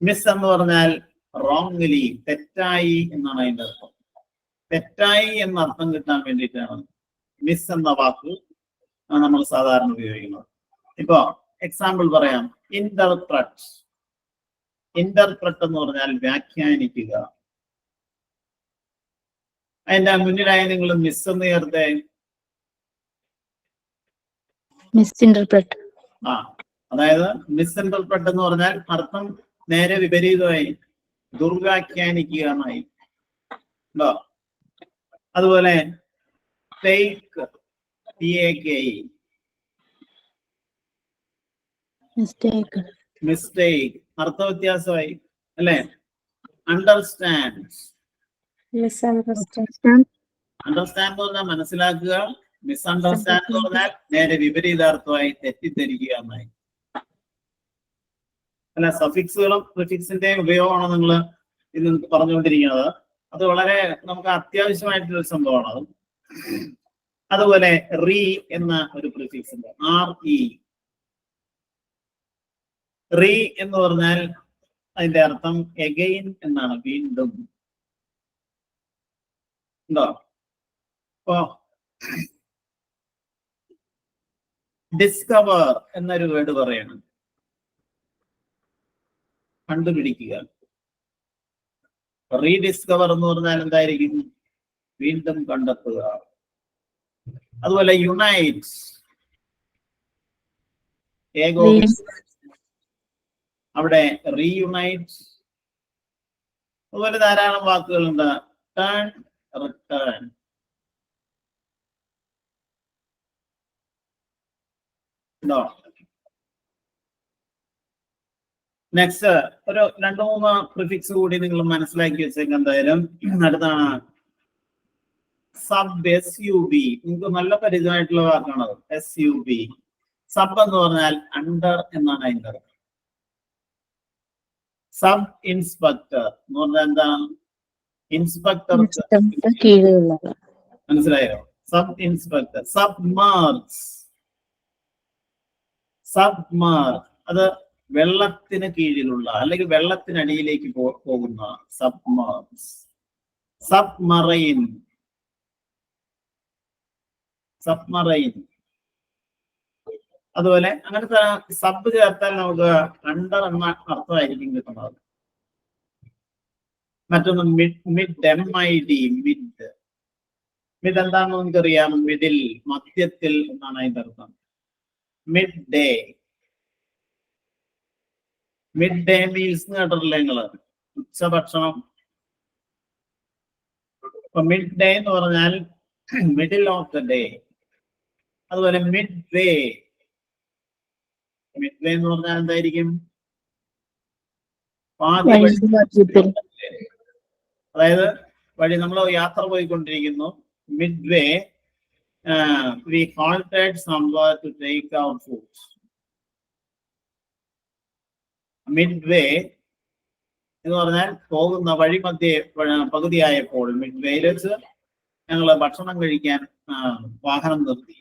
മിസ് എന്ന് പറഞ്ഞാൽ റോങ്ലി, തെറ്റായി എന്നാണ് അതിന്റെ അർത്ഥം. തെറ്റായി എന്ന അർത്ഥം കിട്ടാൻ വേണ്ടിയിട്ടാണ് മിസ് എന്ന വാക്ക് നമ്മൾ സാധാരണ ഉപയോഗിക്കുന്നത്. ഇപ്പോ എക്സാമ്പിൾ പറയാം. ഇന്റർപ്രറ്റ്. ഇന്റർപ്രറ്റ് എന്ന് പറഞ്ഞാൽ വ്യാഖ്യാനിക്കുക. അതിന്റെ മുന്നിലായി നിങ്ങൾ മിസ് എന്ന് ചേർത്തേ. മിസ്ഇന്റർപ്രറ്റ്. അതായത് മിസ്ഇന്റർപ്രറ്റ് എന്ന് പറഞ്ഞാൽ അർത്ഥം നേരെ വിപരീതമായി, ദുർവ്യാഖ്യാനിക്കുക എന്നായി. അതുപോലെ ടേക്ക്, മിസ്റ്റേക്ക് അർത്ഥവ്യത്യാസമായി അല്ലെ. അണ്ടർസ്റ്റാൻഡ്, അണ്ടർസ്റ്റാൻഡ് എന്ന് പറഞ്ഞാൽ മനസ്സിലാക്കുക. മിസ്അണ്ടർസ്റ്റാൻഡ് എന്ന് പറഞ്ഞാൽ നേരെ വിപരീതാർത്ഥമായി, തെറ്റിദ്ധരിക്കുക എന്നായി. അല്ല, സഫിക്സുകളും പ്രിഫിക്സിന്റെയും ഉപയോഗമാണ് നിങ്ങൾ ഇന്ന് പറഞ്ഞുകൊണ്ടിരിക്കുന്നത്. അത് വളരെ നമുക്ക് അത്യാവശ്യമായിട്ടുള്ള സംഭവമാണ് അത്. അതുപോലെ റീ എന്ന ഒരു പ്രിഫിക്സ് ഉണ്ട്, RE. റീ എന്ന് പറഞ്ഞാൽ അതിന്റെ അർത്ഥം എഗെയിൻ എന്നാണ്, വീണ്ടും. ഉണ്ടോ? അപ്പോ ഡിസ്കവർ എന്നൊരു വേർഡ് പറയണം, കണ്ടുപിടിക്കുക. റീഡിസ്കവർ എന്ന് പറഞ്ഞാൽ എന്തായിരിക്കും? വീണ്ടും കണ്ടെത്തുക. അതുപോലെ യുണൈറ്റ്, അവിടെ റീയുണൈറ്റ്. അതുപോലെ ധാരാളം വാക്കുകളുണ്ട്. Turn, return. നെക്സ്റ്റ് ഒരു 2-3 പ്രിഫിക്സ് കൂടി നിങ്ങൾ മനസ്സിലാക്കി വെച്ചേക്ക്. എന്തായാലും അടുത്താണ് സബ്, SUB. നിങ്ങൾക്ക് നല്ല പരിചയമായിട്ടുള്ള വാക്കാണ് അത്, SUB. സബ് എന്ന് പറഞ്ഞാൽ അണ്ടർ എന്നാണ് അതിന്റെ അർത്ഥം. സബ് ഇൻസ്പെക്ടർ എന്ന് പറഞ്ഞാൽ എന്താണ്? ഇൻസ്പെക്ടർ കീഴിലുള്ള. മനസ്സിലായോ? Sub inspector. സബ്മർജ്, സബ്മർജ് അത് വെള്ളത്തിന് കീഴിലുള്ള അല്ലെങ്കിൽ വെള്ളത്തിനടിയിലേക്ക് പോകുന്ന സബ്മർജ്. Submarine, submarine. അതുപോലെ അങ്ങനത്തെ സബ് ചേർത്താൽ നമുക്ക് അണ്ടർ എന്ന അർത്ഥമായിരിക്കും കിട്ടുന്നത്. മറ്റൊന്ന് മിഡ്, MID, മിഡ്. മിഡ് എന്താണെന്ന് നമുക്കറിയാം, മിഡിൽ, മധ്യത്തിൽ എന്നാണ് അതിന്റെ അർത്ഥം. Mid day, mid day meals കേട്ടിട്ടില്ലേ നിങ്ങള്? ഉച്ചഭക്ഷണം. അപ്പൊ മിഡ് ഡേ എന്ന് പറഞ്ഞാൽ മിഡിൽ ഓഫ് ദ ഡേ. അതുപോലെ മിഡ് വേ, മിഡ് വേ എന്ന് പറഞ്ഞാൽ എന്തായിരിക്കും? അതായത് വഴി നമ്മൾ യാത്ര പോയിക്കൊണ്ടിരിക്കുന്നു. Mid way we halted somewhere to take our food. Midway എന്ന് പറഞ്ഞാൽ പോകുന്ന വഴി മധ്യേ പകുതിയായപ്പോൾ മിഡ്വേയിൽ വെച്ച് ഞങ്ങൾ ഭക്ഷണം കഴിക്കാൻ വാഹനം നിർത്തി.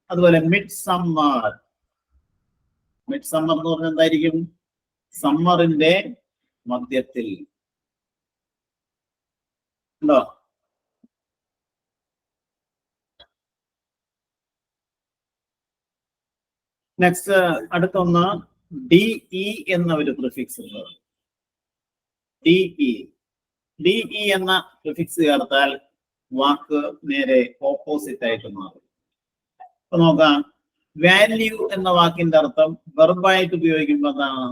അതുപോലെ മിഡ് സമ്മർ, മിഡ് സമ്മർ എന്ന് പറഞ്ഞാൽ എന്തായിരിക്കും? സമ്മറിന്റെ മധ്യത്തിൽ. ഉണ്ടോ? നെക്സ്റ്റ് അടുത്തൊന്ന് DE എന്ന ഒരു പ്രിഫിക്സ് ഉണ്ട്. DE എന്ന പ്രിഫിക്സ് ചേർത്താൽ വാക്ക് നേരെ ഓപ്പോസിറ്റ് ആയിട്ട് മാറും. അപ്പൊ നോക്കാം. വാല്യൂ എന്ന വാക്കിന്റെ അർത്ഥം വെർബായിട്ട് ഉപയോഗിക്കുമ്പോൾ എന്താണ്?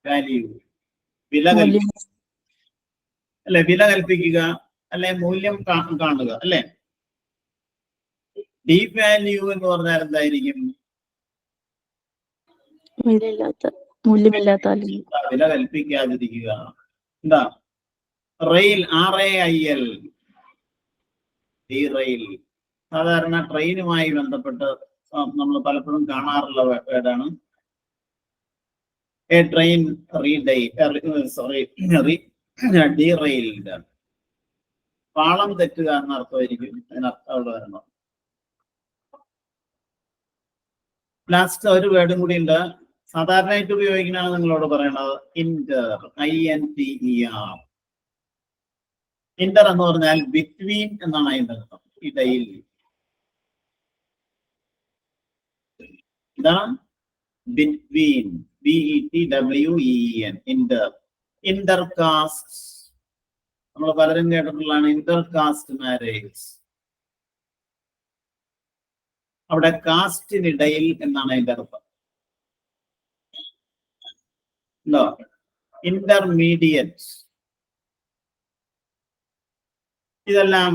വാല്യൂ, വില കൽപ്പിക്കുക അല്ലെ, വില കൽപ്പിക്കുക അല്ലെ, മൂല്യം കാണുക അല്ലെ. ഡീപ് വാല്യൂ എന്ന് പറഞ്ഞാൽ എന്തായിരിക്കും? വില കൽപ്പിക്കാതിരിക്കുക. എന്താ? Rail, RAIL, rail. സാധാരണ ട്രെയിനുമായി ബന്ധപ്പെട്ട് നമ്മൾ പലപ്പോഴും കാണാറുള്ള വേർഡാണ്. എ ട്രെയിൻ ഡീറെയിൽഡ്, പാളം തെറ്റുക എന്ന അർത്ഥമായിരിക്കും അതിനർത്ഥം അവിടെ വരണം. ലാസ്റ്റ് ഒരു വേർഡും കൂടി ഉണ്ട്, സാധാരണയായിട്ട് ഉപയോഗിക്കുന്നതാണ് നിങ്ങളോട് പറയണത്, ഇന്റർ, INTER. ഇന്റർ എന്ന് പറഞ്ഞാൽ ബിറ്റ്വീൻ എന്നാണ് അതിന്റെ അർത്ഥം, ഇടയിൽ. ഇതാണ് ബിറ്റ്വീൻ, BETWEEN, ഇന്റർ. ഇന്റർകാസ്റ്റ് നമ്മൾ പലരും കേട്ടിട്ടുള്ളതാണ്, ഇന്റർകാസ്റ്റ് മാരേജ്. അവിടെ കാസ്റ്റിനിടയിൽ എന്നാണ് അതിന്റെ അർത്ഥം. ഇന്റർമീഡിയറ്റ്, ഇതെല്ലാം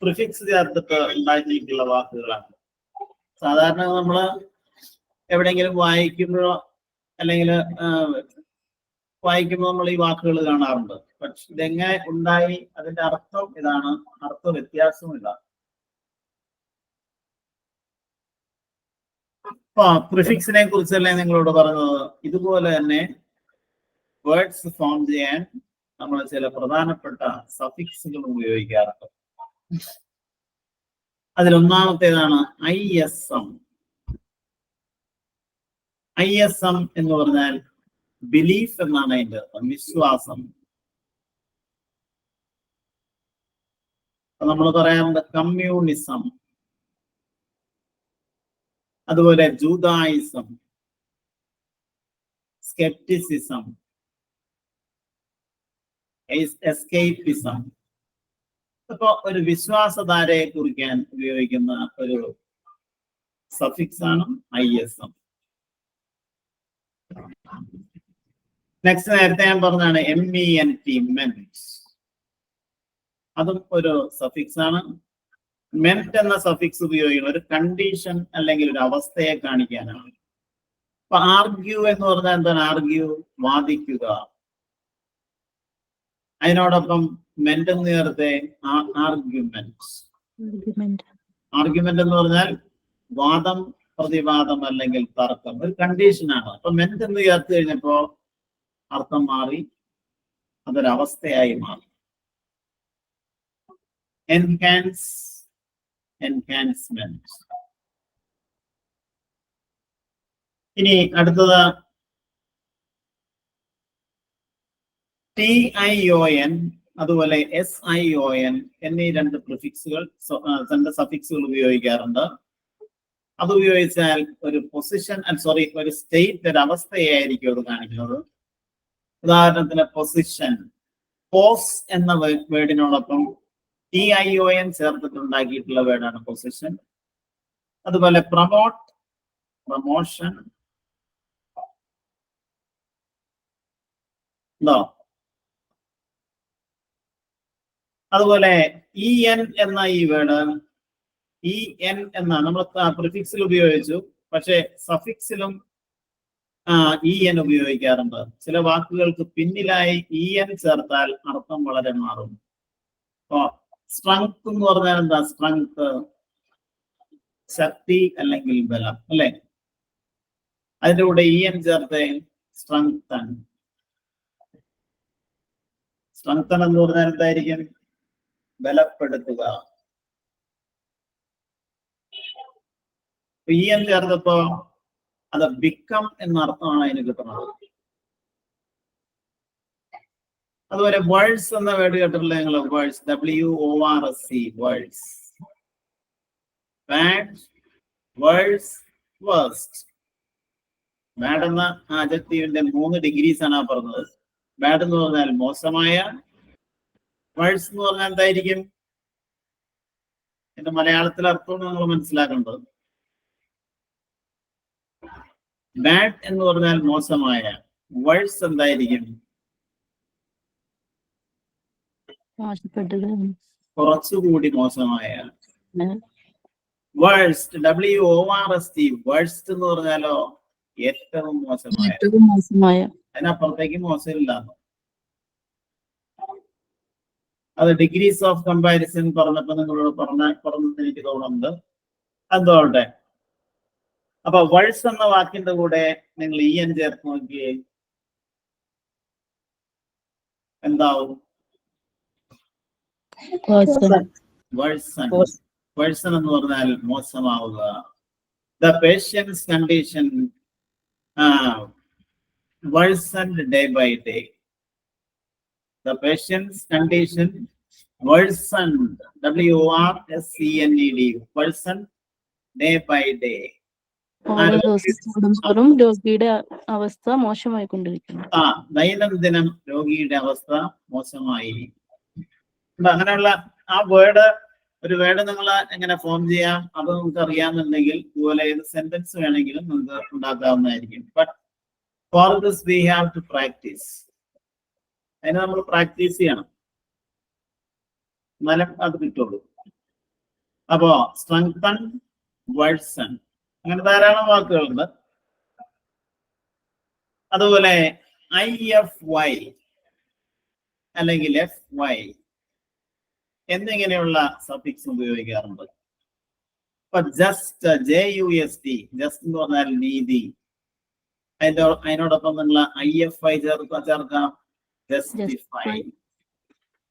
പ്രിഫിക്സ് ചേർത്തിട്ട് ഉണ്ടാക്കിയിട്ടുള്ള വാക്കുകളാണ്. സാധാരണ നമ്മൾ എവിടെയെങ്കിലും വായിക്കുമ്പോഴോ അല്ലെങ്കിൽ വായിക്കുമ്പോൾ നമ്മൾ ഈ വാക്കുകൾ കാണാറുണ്ട്. പക്ഷെ ഇതെങ്ങനെ ഉണ്ടായി, അതിന്റെ അർത്ഥം ഇതാണ്, അർത്ഥ വ്യത്യാസമില്ല. പ്രിഫിക്സിനെ കുറിച്ചല്ലേ നിങ്ങളോട് പറഞ്ഞത്. ഇതുപോലെ തന്നെ വേർഡ്സ് ഫോം ചെയ്യാൻ നമ്മൾ ചില പ്രധാനപ്പെട്ട സഫിക്സുകൾ ഉപയോഗിക്കാറുണ്ട്. അതിലൊന്നാമത്തേതാണ് ISM. ISM എന്ന് പറഞ്ഞാൽ ബിലീഫ് എന്നാണ് അതിന്റെ അർത്ഥം, വിശ്വാസം. നമ്മൾ പറയാറുണ്ട് കമ്മ്യൂണിസം, അതുപോലെ ജൂദായിസം, സ്കെപ്റ്റിസിസം, എസ്കേപ്പിസം. അപ്പൊ ഒരു വിശ്വാസധാരയെ കുറിക്കാൻ ഉപയോഗിക്കുന്ന ഒരു സഫിക്സ് ആണ് ISM. നെക്സ്റ്റ് നേരത്തെ ഞാൻ പറഞ്ഞാണ് MENT, മെന്റ്. അതും ഒരു സഫിക്സ് ആണ്. മെന്റ് എന്ന സഫിക്സ് ഉപയോഗിക്കുന്ന ഒരു കണ്ടീഷൻ അല്ലെങ്കിൽ ഒരു അവസ്ഥയെ കാണിക്കാനാണ്. അപ്പൊ ആർഗ്യൂ എന്ന് പറഞ്ഞാൽ എന്താണ്? ആർഗ്യൂ, വാദിക്കുക. അതിനോടൊപ്പം മെന്റ് എന്ന് ചേർത്തെ ആർഗ്യുമെന്റ്. ആർഗ്യുമെന്റ് എന്ന് പറഞ്ഞാൽ വാദം, പ്രതിവാദം അല്ലെങ്കിൽ തർക്കം, ഒരു കണ്ടീഷനാണ്. അപ്പൊ മെന്റ് എന്ന് ചേർത്ത് കഴിഞ്ഞപ്പോ അർത്ഥം മാറി, അതൊരവസ്ഥയായി മാറി. Enhance, enhancement. ഇനി അടുത്തത് TION അതുപോലെ SION എന്നീ രണ്ട് പ്രിഫിക്സുകൾ, സഫിക്സുകൾ ഉപയോഗിക്കാറുണ്ട്. അത് ഉപയോഗിച്ചാൽ ഒരു പൊസിഷൻ, ഒരു സ്റ്റേറ്റ്, ഒരു അവസ്ഥയായിരിക്കും അത് കാണിക്കുന്നത്. ഉദാഹരണത്തിന് പൊസിഷൻ, പോസ് എന്ന വേർഡിനോടൊപ്പം TION ചേർത്തിട്ടുണ്ടാക്കിയിട്ടുള്ള വേർഡാണ് പൊസിഷൻ. അതുപോലെ പ്രൊമോട്ട്, പ്രൊമോഷൻ. അതുപോലെ EN എന്ന ഈ വേർഡ്, EN എന്ന നമ്മൾ പ്രിഫിക്സിൽ ഉപയോഗിച്ചു, പക്ഷെ സഫിക്സിലും EN ഉപയോഗിക്കാറുണ്ട്. ചില വാക്കുകൾക്ക് പിന്നിലായി EN ചേർത്താൽ അർത്ഥം വളരെ മാറും. അപ്പൊ സ്ട്രെങ്ത് എന്ന് പറഞ്ഞാൽ എന്താ? സ്ട്രെങ്ത്, ശക്തി അല്ലെങ്കിൽ ബലം, അല്ലെ? അതിന്റെ കൂടെ EN ചേർത്ത് സ്ട്രെങ്തൻ. സ്ട്രെങ്തൻ എന്ന് പറഞ്ഞാൽ എന്തായിരിക്കും? ബലപ്പെടുത്തുക. EN ചേർത്തപ്പോ അത് ബിക്കം എന്ന അർത്ഥമാണ് അതിന് കിട്ടുന്നത്. അതുപോലെ വേഴ്സ് എന്ന വേർഡ് കേട്ടിട്ടില്ല നിങ്ങൾ? Worse, WORS, worse. Bad, worse, worst. Bad എന്ന ആജക്റ്റീവിന്റെ 3 ഡിഗ്രീസ് ആണ് പറഞ്ഞത്. ബാഡ് എന്ന് പറഞ്ഞാൽ മോശമായ, വേഴ്സ് എന്ന് പറഞ്ഞാൽ എന്തായിരിക്കും? എന്റെ മലയാളത്തിലെ അർത്ഥം നിങ്ങൾ മനസ്സിലാക്കേണ്ടത്. ബാഡ് എന്ന് പറഞ്ഞാൽ മോശമായ, വേഴ്സ് എന്തായിരിക്കും? കുറച്ചുകൂടി മോശമായ. വേഴ്സ്റ്റ്, WORST, വേഴ്സ്റ്റ് എന്ന് പറഞ്ഞാലോ ഏറ്റവും മോശമായ. അതിനപ്പുറത്തേക്ക് മോശമില്ല. അത് ഡിഗ്രീസ് ഓഫ് കമ്പാരിസൺ പറഞ്ഞപ്പോ നിങ്ങളോട് പറഞ്ഞെന്ന് എനിക്ക് തോന്നുന്നുണ്ട്. അതോട്ടെ. അപ്പൊ വേഴ്സ് എന്ന വാക്കിന്റെ കൂടെ നിങ്ങൾ EN ചേർത്ത് നോക്കിയേ. എന്താവും? Person. വേഴ്സൺ. വേഴ്സൺ എന്ന് പറഞ്ഞാൽ മോശമാവുക. The patient's condition worsened day by day. The patient's condition worsened. WORSENED. Worsened day by day. ഓരോ ദിവസം കൂടുന്തോറും രോഗിയുടെ അവസ്ഥ മോശമായിക്കൊണ്ടിരിക്കുന്നു. ദൈനംദിനം രോഗിയുടെ അവസ്ഥ മോശമായി. അങ്ങനെയുള്ള ആ വേർഡ്, ഒരു വേർഡ് നിങ്ങൾ എങ്ങനെ ഫോം ചെയ്യാം അത് നിങ്ങൾക്ക് അറിയാമെന്നുണ്ടെങ്കിൽ ഇതുപോലെ ഏത് സെന്റൻസ് വേണമെങ്കിലും നിങ്ങൾക്ക് ഉണ്ടാക്കാവുന്നതായിരിക്കും. But for this we have to practise. അതിന് നമ്മൾ പ്രാക്ടീസ് ചെയ്യണം, എന്നാലും അത് കിട്ടുള്ളൂ. അപ്പോ സ്ട്രെങ്തൻ, വേഴ്സൺ, അങ്ങനെ ധാരാളം വാക്കുകളുണ്ട്. അതുപോലെ IFY അല്ലെങ്കിൽ FY എന്നിങ്ങനെയുള്ള സഫിക്സ് ഉപയോഗിക്കാറുണ്ട്. ഇപ്പൊ ജസ്റ്റ്, JUST, ജസ്റ്റ് എന്ന് പറഞ്ഞാൽ നീതി, അതിനോടൊപ്പം നിങ്ങൾ IFY ചേർക്കാം, ജസ്റ്റിഫൈ.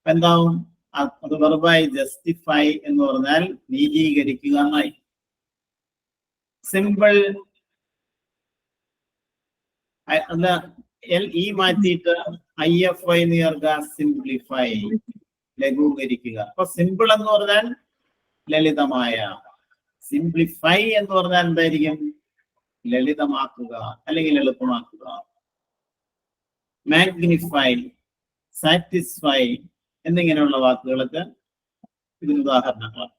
എന്താവും? അത് വെർബായി ജസ്റ്റിഫൈ എന്ന് പറഞ്ഞാൽ നീതീകരിക്കുക എന്നായി. സിമ്പിൾ അല്ല, LE മാറ്റിയിട്ട് IFY എന്ന് ചേർക്കുക, സിംപ്ലിഫൈ, ലഘൂകരിക്കുക. അപ്പൊ സിമ്പിൾ എന്ന് പറഞ്ഞാൽ ലളിതമായ, സിംപ്ലിഫൈ എന്ന് പറഞ്ഞാൽ എന്തായിരിക്കും? ലളിതമാക്കുക അല്ലെങ്കിൽ എളുപ്പമാക്കുക. മാഗ്നിഫൈ, സാറ്റിസ്ഫൈ എന്നിങ്ങനെയുള്ള വാക്കുകളൊക്കെ ഇതിന് ഉദാഹരണങ്ങളാണ്.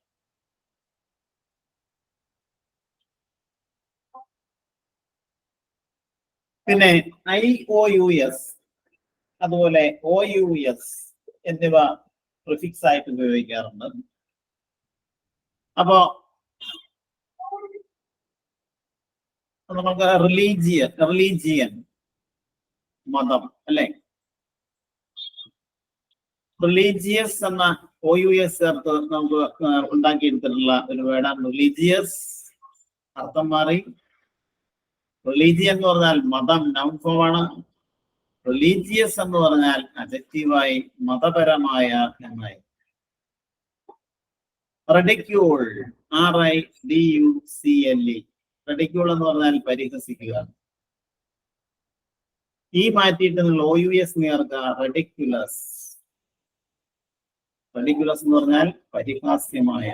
പിന്നെ IOUS അതുപോലെ OUS എന്നിവ പ്രിഫിക്സ് ആയിട്ട് ഉപയോഗിക്കാറുണ്ട്. അപ്പോ നമുക്ക് റിലീജിയൻ മതം അല്ലെ, റിലീജിയസ് എന്ന OUS ചേർത്ത് നമുക്ക് ഉണ്ടാക്കിയെടുത്തിട്ടുള്ള ഒരു വേർഡാണ് റിലീജിയസ്. അർത്ഥം മാറി. റിലീജിയൻ എന്ന് പറഞ്ഞാൽ മതം, നൗൺ ഫോം ആണ്. റിലീജിയസ് എന്ന് പറഞ്ഞാൽ അഡ്ജക്റ്റീവായി മതപരമായ എന്നായി. റെഡിക്യൂൾ, RIDUCLE, റെഡിക്യൂൾ എന്ന് പറഞ്ഞാൽ പരിഹസിക്കുക. ഈ മാറ്റിയിട്ട് നിങ്ങൾ OUS ചേർക്കുക, റെഡിക്യുലസ്. റെഡിക്യുലസ് എന്ന് പറഞ്ഞാൽ പരിഹാസ്യമായ.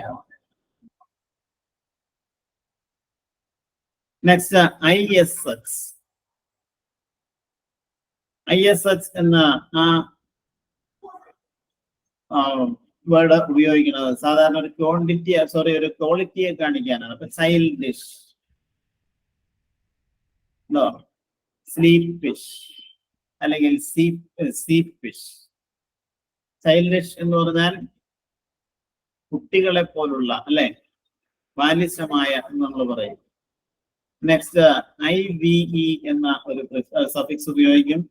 നെക്സ്റ്റ് ISH എന്ന വേർഡ് ഉപയോഗിക്കുന്നത് സാധാരണ ഒരു ഒരു ക്വാളിറ്റിയെ കാണിക്കാനാണ്. ഇപ്പൊ ചൈൽഡിഷ്, സ്ലീപ്പിഷ് അല്ലെങ്കിൽ സീപ്പിഷ്. ചൈൽഡിഷ് എന്ന് പറഞ്ഞാൽ കുട്ടികളെ പോലുള്ള അല്ലെ, ബാലിശമായ എന്ന് നമ്മൾ പറയും. നെക്സ്റ്റ് IVE എന്ന ഒരു സഫിക്സ് ഉപയോഗിക്കും.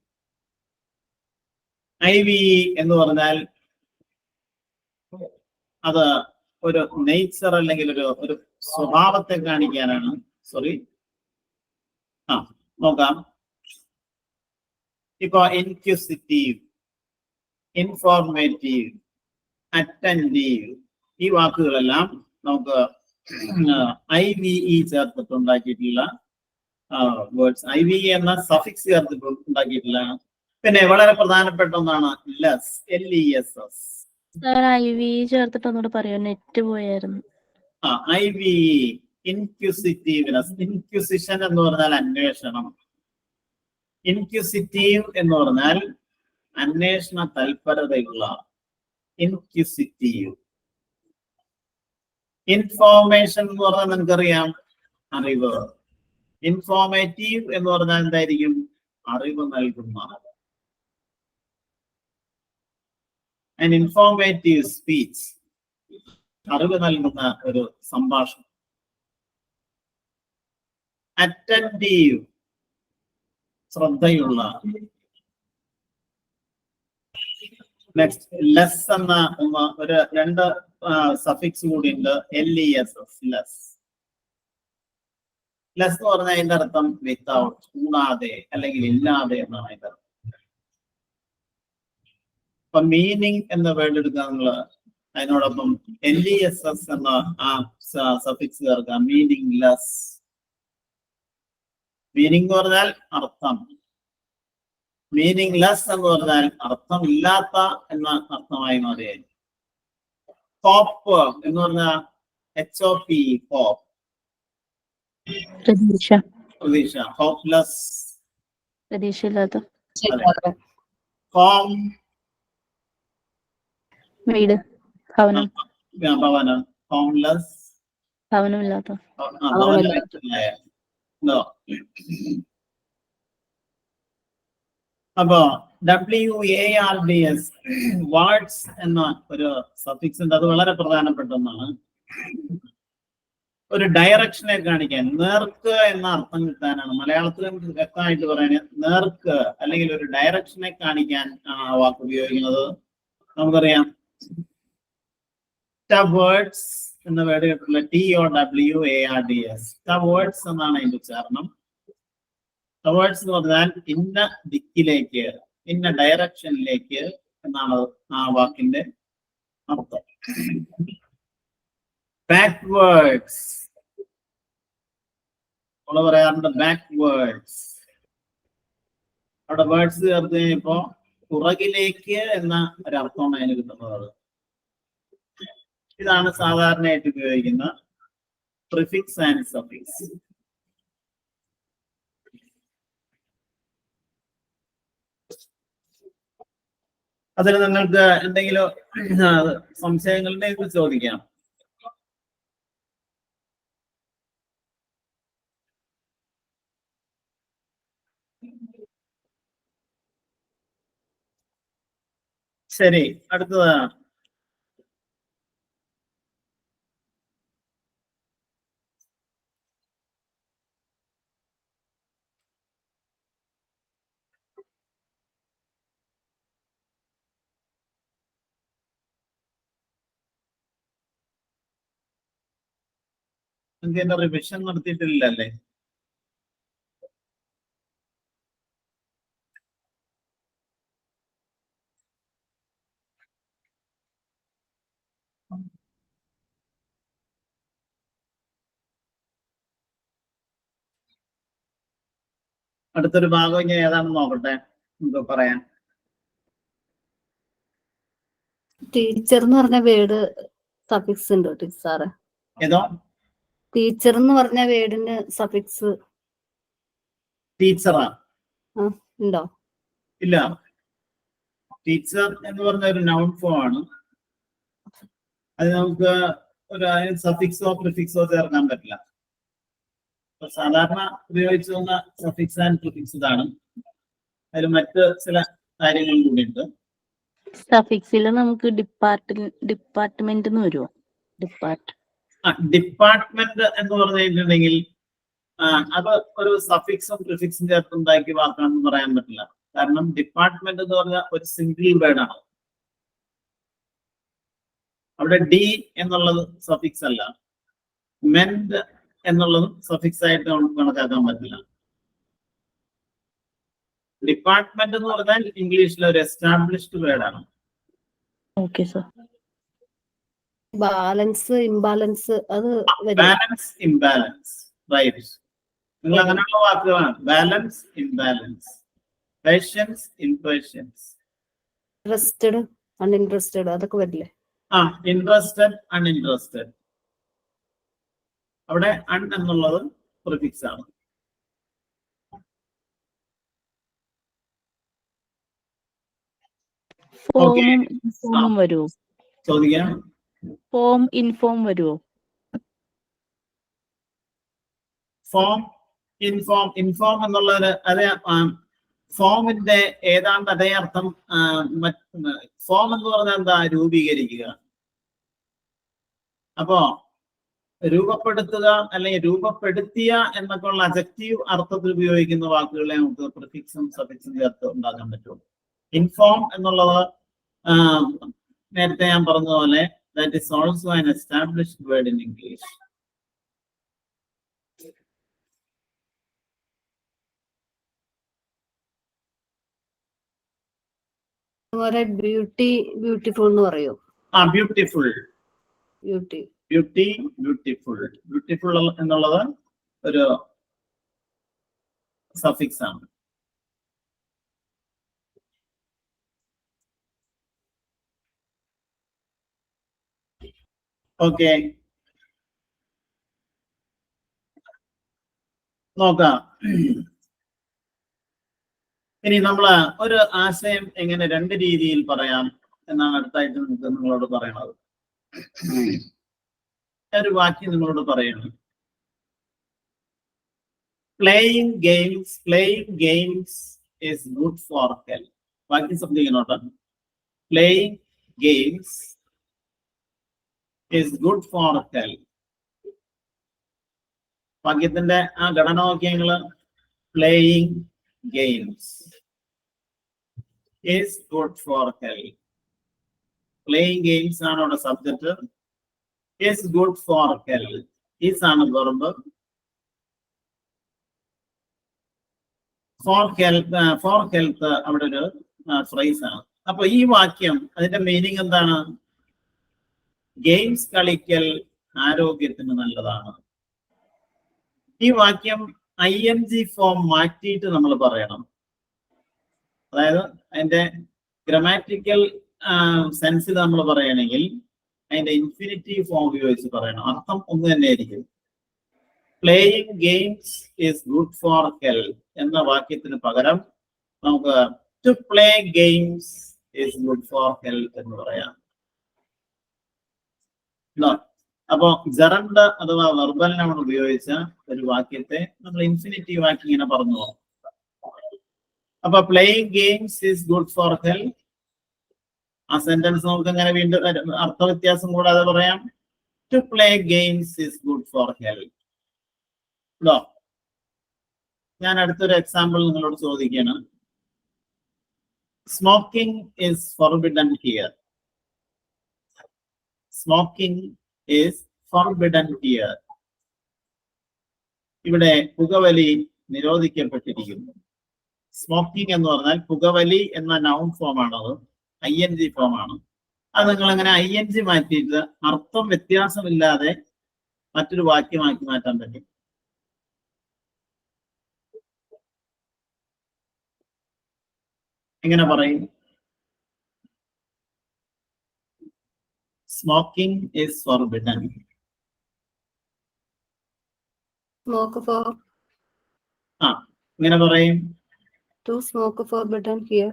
IVE എന്ന് പറഞ്ഞാൽ അത് ഒരു നേച്ചർ അല്ലെങ്കിൽ ഒരു സ്വഭാവത്തെ കാണിക്കാനാണ്. നോക്കാം. ഇപ്പൊ ഇൻക്യൂസിറ്റീവ്, ഇൻഫോർമേറ്റീവ്, അറ്റൻറ്റീവ്, ഈ വാക്കുകളെല്ലാം നമുക്ക് IVE ചേർത്തിട്ടുണ്ടാക്കിയിട്ടുള്ള വേർഡ്സ്. IVE എന്ന സഫിക്സ് ചേർത്തിട്ടുണ്ടാക്കിയിട്ടുള്ള. പിന്നെ വളരെ പ്രധാനപ്പെട്ട ഒന്നാണ് LESS, LESS. IVE ചേർത്തിട്ട് ഒന്നുകൂടെ പറയോ, നെറ്റ് പോയായിരുന്നു. IVE, ഇൻക്യൂസിറ്റീവ്നെസ്. ഇൻക്യൂസിഷൻ എന്ന് പറഞ്ഞാൽ അന്വേഷണം. ഇൻക്യൂസിറ്റീവ് എന്ന് പറഞ്ഞാൽ അന്വേഷണ തൽപരതയുള്ള. ഇൻക്യൂസിറ്റീവ്. ഇൻഫോർമേഷൻ എന്ന് പറഞ്ഞാൽ നിങ്ങൾക്കറിയാം, അറിവ്. ഇൻഫോർമേറ്റീവ് എന്ന് പറഞ്ഞാൽ എന്തായിരിക്കും? അറിവ് നൽകുന്ന. An informative speech, അറിവ് നൽകുന്ന ഒരു സംഭാഷണം. അറ്റൻറ്റീവ്, ശ്രദ്ധയുള്ള. നെക്സ്റ്റ് ലെസ് എന്ന രണ്ട് സഫിക്സ് കൂടി ഉണ്ട്, LESS, ലെസ്. ലെസ് എന്ന് പറഞ്ഞാൽ അതിന്റെ അർത്ഥം വിത്തൗട്ട്, കൂടാതെ അല്ലെങ്കിൽ ഇല്ലാതെ എന്നാണ് അതിന്റെ അർത്ഥം. അപ്പൊ മീനിങ് എന്ന വേർഡ് എടുക്കുക നമ്മൾ അതിനോടൊപ്പം LESS എന്ന ആ സഫിക്സ് ചേർക്കാം. Meaning less. മീനിങ് എന്ന് പറഞ്ഞാൽ അർത്ഥം. മീനിങ് ലെസ് എന്ന് പറഞ്ഞാൽ അർത്ഥമില്ലാത്ത എന്ന അർത്ഥമായി മാറിയായി. ഹോപ്പ് എന്ന് പറഞ്ഞാൽ HOP, ഹോപ്പ്, പ്രതീക്ഷ. പ്രതീക്ഷ. ഹോപ്പ്ലെസ്, പ്രതീക്ഷയില്ലാത്ത. ഹോം, വീട്, ഭവനം. ഭവനം. ഹോംലെസ്, ഭവനമില്ലാത്ത. ഭവനമില്ലായ. അപ്പോ WARDS, വാർഡ്സ് എന്ന ഒരു സഫിക്സ് ഉണ്ട്. അത് വളരെ പ്രധാനപ്പെട്ട ഒന്നാണ്. ഒരു ഡയറക്ഷനെ കാണിക്കാൻ, നേർക്ക് എന്ന അർത്ഥം കിട്ടാനാണ്. മലയാളത്തിൽ നമുക്ക് വ്യക്തമായിട്ട് പറയാൻ നേർക്ക് അല്ലെങ്കിൽ ഒരു ഡയറക്ഷനെ കാണിക്കാൻ ആണ് ആ വാക്ക് ഉപയോഗിക്കുന്നത്. നമുക്കറിയാം ടവേർഡ്സ് എന്ന വേർഡ് കേട്ടിട്ടുള്ള TOWARDS. ടവേർഡ്സ് എന്നാണ് അതിന്റെ ഉച്ചാരണം. ടവേർഡ്സ് എന്ന് പറഞ്ഞാൽ ഇന്ന ദിക്കിലേക്ക്, ഇന്ന ഡയറക്ഷനിലേക്ക് എന്നാണ് ആ വാക്കിന്റെ അർത്ഥം. ബാക്ക്വേർഡ്സ് നമ്മൾ പറയാറുണ്ട്. ബാക്ക്വേർഡ്സ് അവിടെ വേർഡ്സ് ചേർത്ത് കഴിഞ്ഞപ്പോ പുറകിലേക്ക് എന്ന ഒരർത്ഥമാണ് അതിന് കിട്ടുന്നത്. ഇതാണ് സാധാരണയായിട്ട് ഉപയോഗിക്കുന്ന പ്രിഫിക്സ് ആൻഡ് സഫിക്സ്. അതിൽ നിങ്ങൾക്ക് എന്തെങ്കിലും സംശയങ്ങളുണ്ടെങ്കിൽ ചോദിക്കാം. ശരി, അടുത്തതാണ്. നിങ്ങൾക്ക് എന്റെ റിവിഷൻ നടത്തിയിട്ടില്ലല്ലേ? അടുത്തൊരു ഭാഗം ഇനി ഏതാണെന്ന് നോക്കട്ടെ, നമുക്ക് പറയാൻ. ടീച്ചർ എന്ന് പറഞ്ഞ വേർഡ് സഫിക്സ് ഉണ്ടോ സാറ്? ഏതോ ടീച്ചർ എന്ന് പറഞ്ഞ വേർഡിന് സഫിക്സ് ടീച്ചറാ? ഉണ്ടോ? ഇല്ല. ടീച്ചർ എന്ന് പറഞ്ഞ ഒരു നൗൺ ഫോം ആണ്. അത് നമുക്ക് ഒരു സഫിക്സോ പ്രിഫിക്സോ ചേർക്കാൻ പറ്റില്ല. സാധാരണ ഉപയോഗിച്ചു വന്ന സഫിക്സ് ആൻഡ് പ്രിഫിക്സ് ഇതാണ്. അതിൽ മറ്റ് ചില കാര്യങ്ങൾ കൂടിയുണ്ട്. സഫിക്സിൽ നമുക്ക് ഡിപ്പാർട്ട്മെന്റ് എന്ന് വരുമോ? ഡിപ്പാർട്ട്മെന്റ് എന്ന് പറഞ്ഞു കഴിഞ്ഞിട്ടുണ്ടെങ്കിൽ അത് ഒരു സഫിക്സും പ്രിഫിക്സും ചേർത്തുണ്ടാക്കിയ വാക്കാണെന്ന് പറയാൻ പറ്റില്ല. കാരണം ഡിപ്പാർട്ട്മെന്റ് എന്ന് പറഞ്ഞാൽ ഒരു സിംഗിൾ വേർഡ് ആണ്. അവിടെ ഡി എന്നുള്ളത് സഫിക്സ് അല്ല. മെന്റ് എന്നുള്ളതും സഫിക്സ് ആയിട്ട് നമുക്ക് കണക്കാക്കാൻ പറ്റില്ല. ഡിപ്പാർട്ട്മെന്റ് എന്ന് പറഞ്ഞാൽ ഇംഗ്ലീഷിലെ ഒരു എസ്റ്റാബ്ലിഷ്ഡ് വേർഡ് ആണ്. Okay sir. ബാലൻസ്, ഇംബാലൻസ്, അത് ബാലൻസ്, ഇംബാലൻസ്, റൈറ്റ്. നിങ്ങൾ അങ്ങനെയുള്ള വാക്കുകളാണ്. Balance, imbalance, patience, impatience, interested, uninterested, അതൊക്കെ വരില്ലേ? Interested, uninterested. അവിടെ അൺ എന്നുള്ളത് പ്രിഫിക്സ് ആണ്. ഫോമും വരുമോ? ചോദിക്കാം. ഫോം, ഇൻഫോം വരുമോ? Form, inform. ഇൻഫോം എന്നുള്ളത് അതേ ഫോമിന്റെ ഏതാണ്ട് അതേ അർത്ഥം. ഫോം എന്ന് പറഞ്ഞാൽ എന്താ? രൂപീകരിക്കുക. അപ്പോ രൂപപ്പെടുത്തുക അല്ലെങ്കിൽ രൂപപ്പെടുത്തിയ എന്നൊക്കെ ഉള്ള അജക്റ്റീവ് അർത്ഥത്തിൽ ഉപയോഗിക്കുന്ന വാക്കുകളെ നമുക്ക് പ്രിഫിക്സും സഫിക്സും ചേർത്ത് ഉണ്ടാക്കാൻ പറ്റുള്ളൂ. ഇൻഫോം എന്നുള്ളത് നേരത്തെ ഞാൻ പറഞ്ഞതുപോലെ that is also an established word in English. അതുപോലെ ബ്യൂട്ടിഫുൾ എന്ന് പറയും. ബ്യൂട്ടിഫുൾ, ബ്യൂട്ടിഫുൾ എന്നുള്ളത് ഒരു സഫിക്സ് ആണ്. ഓക്കെ, നോക്കാം. ഇനി നമ്മള് ഒരു ആശയം എങ്ങനെ രണ്ട് രീതിയിൽ പറയാം എന്നാണ് അടുത്തായിട്ട് നിങ്ങളോട് പറയണത്. ഒരു വാക്യം നിങ്ങളോട് പറയണം. Playing games is good for health. വാക്യം ശ്രദ്ധിക്കണോട്ടോ. Playing games is good for health. വാക്യത്തിന്റെ ആ ഘടന നോക്കിയ നിങ്ങള്. Playing games is good for health. Playing games ആണ് അവിടെ subject. is good for health. is ആണ് verb. for health അവിടെ ഒരു ഫ്രേസ് ആണ്. അപ്പൊ ഈ വാക്യം അതിന്റെ മീനിങ് എന്താണ്? ഗെയിംസ് കളിക്കൽ ആരോഗ്യത്തിന് നല്ലതാണ്. ഈ വാക്യം ING ഫോം മാറ്റിയിട്ട് നമ്മൾ പറയണം. അതായത് അതിന്റെ ഗ്രാമാറ്റിക്കൽ സെൻസിൽ നമ്മൾ പറയണമെങ്കിൽ അതിന്റെ ഇൻഫിനിറ്റീവ് ഫോം ഉപയോഗിച്ച് പറയണം. അർത്ഥം ഒന്ന് തന്നെ ആയിരിക്കും. Playing games is good for health എന്ന വാക്യത്തിന് പകരം നമുക്ക് to play games is good for health എന്ന് പറയാം. അപ്പൊ ജറണ്ട് അഥവാ വെർബൽ നൗൺ ഉപയോഗിച്ച ഒരു വാക്യത്തെ നമ്മൾ ഇൻഫിനിറ്റീവ് ആക്കി ഇങ്ങനെ പറഞ്ഞു. അപ്പൊ playing games is good for health. ആ സെന്റൻസ് നമുക്ക് അങ്ങനെ വീണ്ടും അർത്ഥവ്യത്യാസം കൂടാതെ പറയാം. To play games is good for health. ഞാൻ അടുത്തൊരു എക്സാമ്പിൾ നിങ്ങളോട് ചോദിക്കുകയാണ്. Smoking is forbidden here. Smoking is forbidden here. ഇവിടെ പുകവലി നിരോധിക്കപ്പെട്ടിരിക്കുന്നു. സ്മോക്കിംഗ് എന്ന് പറഞ്ഞാൽ പുകവലി എന്ന നൗൺ ഫോം ആണത്, ING ഫോം ആണ്. അത് നിങ്ങൾ അങ്ങനെ ING മാറ്റിയിട്ട് അർത്ഥം വ്യത്യാസമില്ലാതെ മറ്റൊരു വാക്യമാക്കി മാറ്റാൻ പറ്റും. എങ്ങനെ പറയും? Smoking is forbidden. ഇങ്ങനെ പറയും. To smoke forbidden here.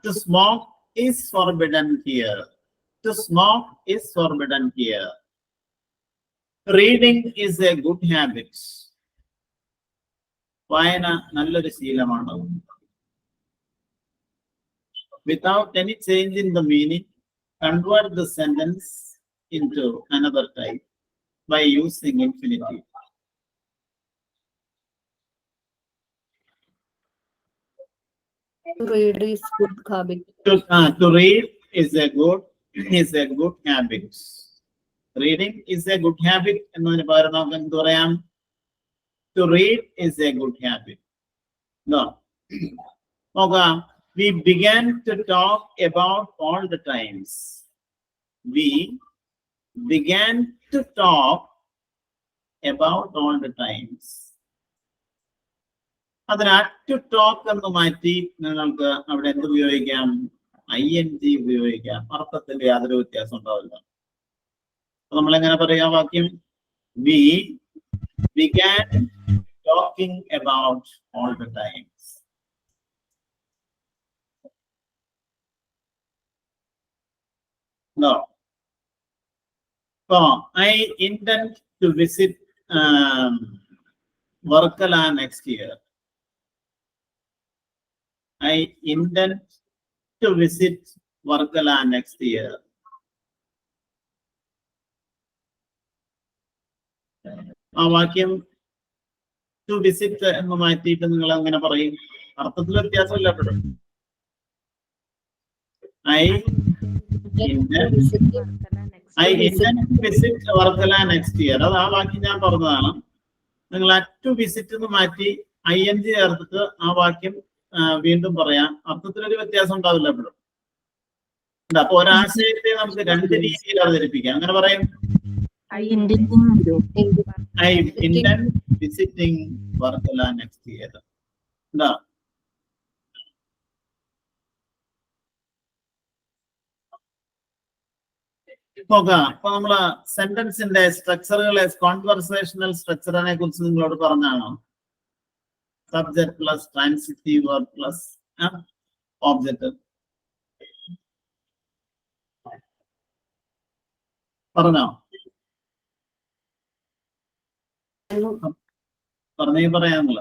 To smoke is forbidden here. To smoke is forbidden here. Reading is a good habit. വായന നല്ലൊരു ശീലമാണ്. Without any change in the meaning, convert the sentence into another type by using infinitive. To read is good habit. To read is a good habit. Reading is a good habit എന്നതിന് പകരം നമുക്ക് എന്ത് പറയാം? To read is a good habit. നോക്കാം. We began to talk about all the times. We began to talk about all the times. അതിനാൽ to talk എന്ന് മാറ്റി നിങ്ങൾക്ക് അവിടെ എന്ത് ഉപയോഗിക്കാം? ING ഉപയോഗിക്കാം. അർത്ഥത്തിന്റെ യാതൊരു വ്യത്യാസം ഉണ്ടാവില്ല. നമ്മൾ എങ്ങനെ പറയാം വാക്യം? We began talking about all the times. No. So I intend to visit Varkala next year. I intend to visit Varkala next year. ആ വാക്യം ടു വിസിറ്റ് എന്ന് മാറ്റിയിട്ട് നിങ്ങൾ അങ്ങനെ പറയും. അർത്ഥത്തിൽ വ്യത്യാസമില്ല. I intend to visit Varkala next year. അത് ആ വാക്യം ഞാൻ പറഞ്ഞതാണ്. നിങ്ങൾ ടു വിസിറ്റ് എന്ന് മാറ്റി ING ചേർത്തിട്ട് ആ വാക്യം വീണ്ടും പറയാം. അർത്ഥത്തിലൊരു വ്യത്യാസം ഉണ്ടാവില്ല എപ്പോഴും. അപ്പൊ ഒരാശയത്തെ നമുക്ക് രണ്ട് രീതിയിൽ അവതരിപ്പിക്കാം. അങ്ങനെ പറയും, I intent visiting Varkala next year. എന്താ നോക്കാം. അപ്പൊ നമ്മള് സെന്റൻസിന്റെ സ്ട്രക്ചറുകളെ, കോൺവെർസേഷണൽ സ്ട്രക്ചറിനെ കുറിച്ച് നിങ്ങളോട് പറഞ്ഞാണോ? Subject plus transitive verb plus object പറഞ്ഞോ? പറയാനുള്ള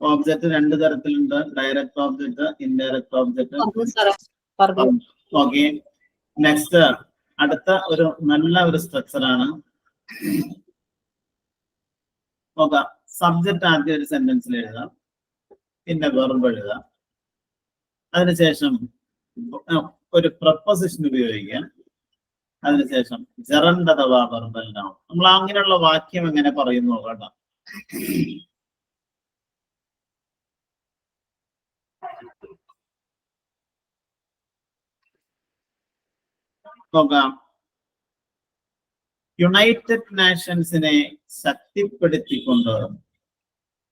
ഓബ്ജക്റ്റ് രണ്ട് തരത്തിലുണ്ട്, direct object, indirect object. Okay, next അടുത്ത ഒരു നല്ല ഒരു സ്ട്രക്ചറാണ്. നോക്കാം. സബ്ജക്റ്റ് ആദ്യം ഒരു സെന്റൻസിൽ എഴുതാം, പിന്നെ വെർബ് എഴുതാം, അതിനുശേഷം ഒരു പ്രപ്പോസിഷൻ ഉപയോഗിക്കാം, അതിനുശേഷം ജെറൻഡ് അഥവാ വെർബൽ നൗൺ. നമ്മൾ അങ്ങനെയുള്ള വാക്യം എങ്ങനെ പറയുന്നു നോക്കാം. നോക്കാം. യുണൈറ്റഡ് നേഷൻസിനെ ശക്തിപ്പെടുത്തിക്കൊണ്ട്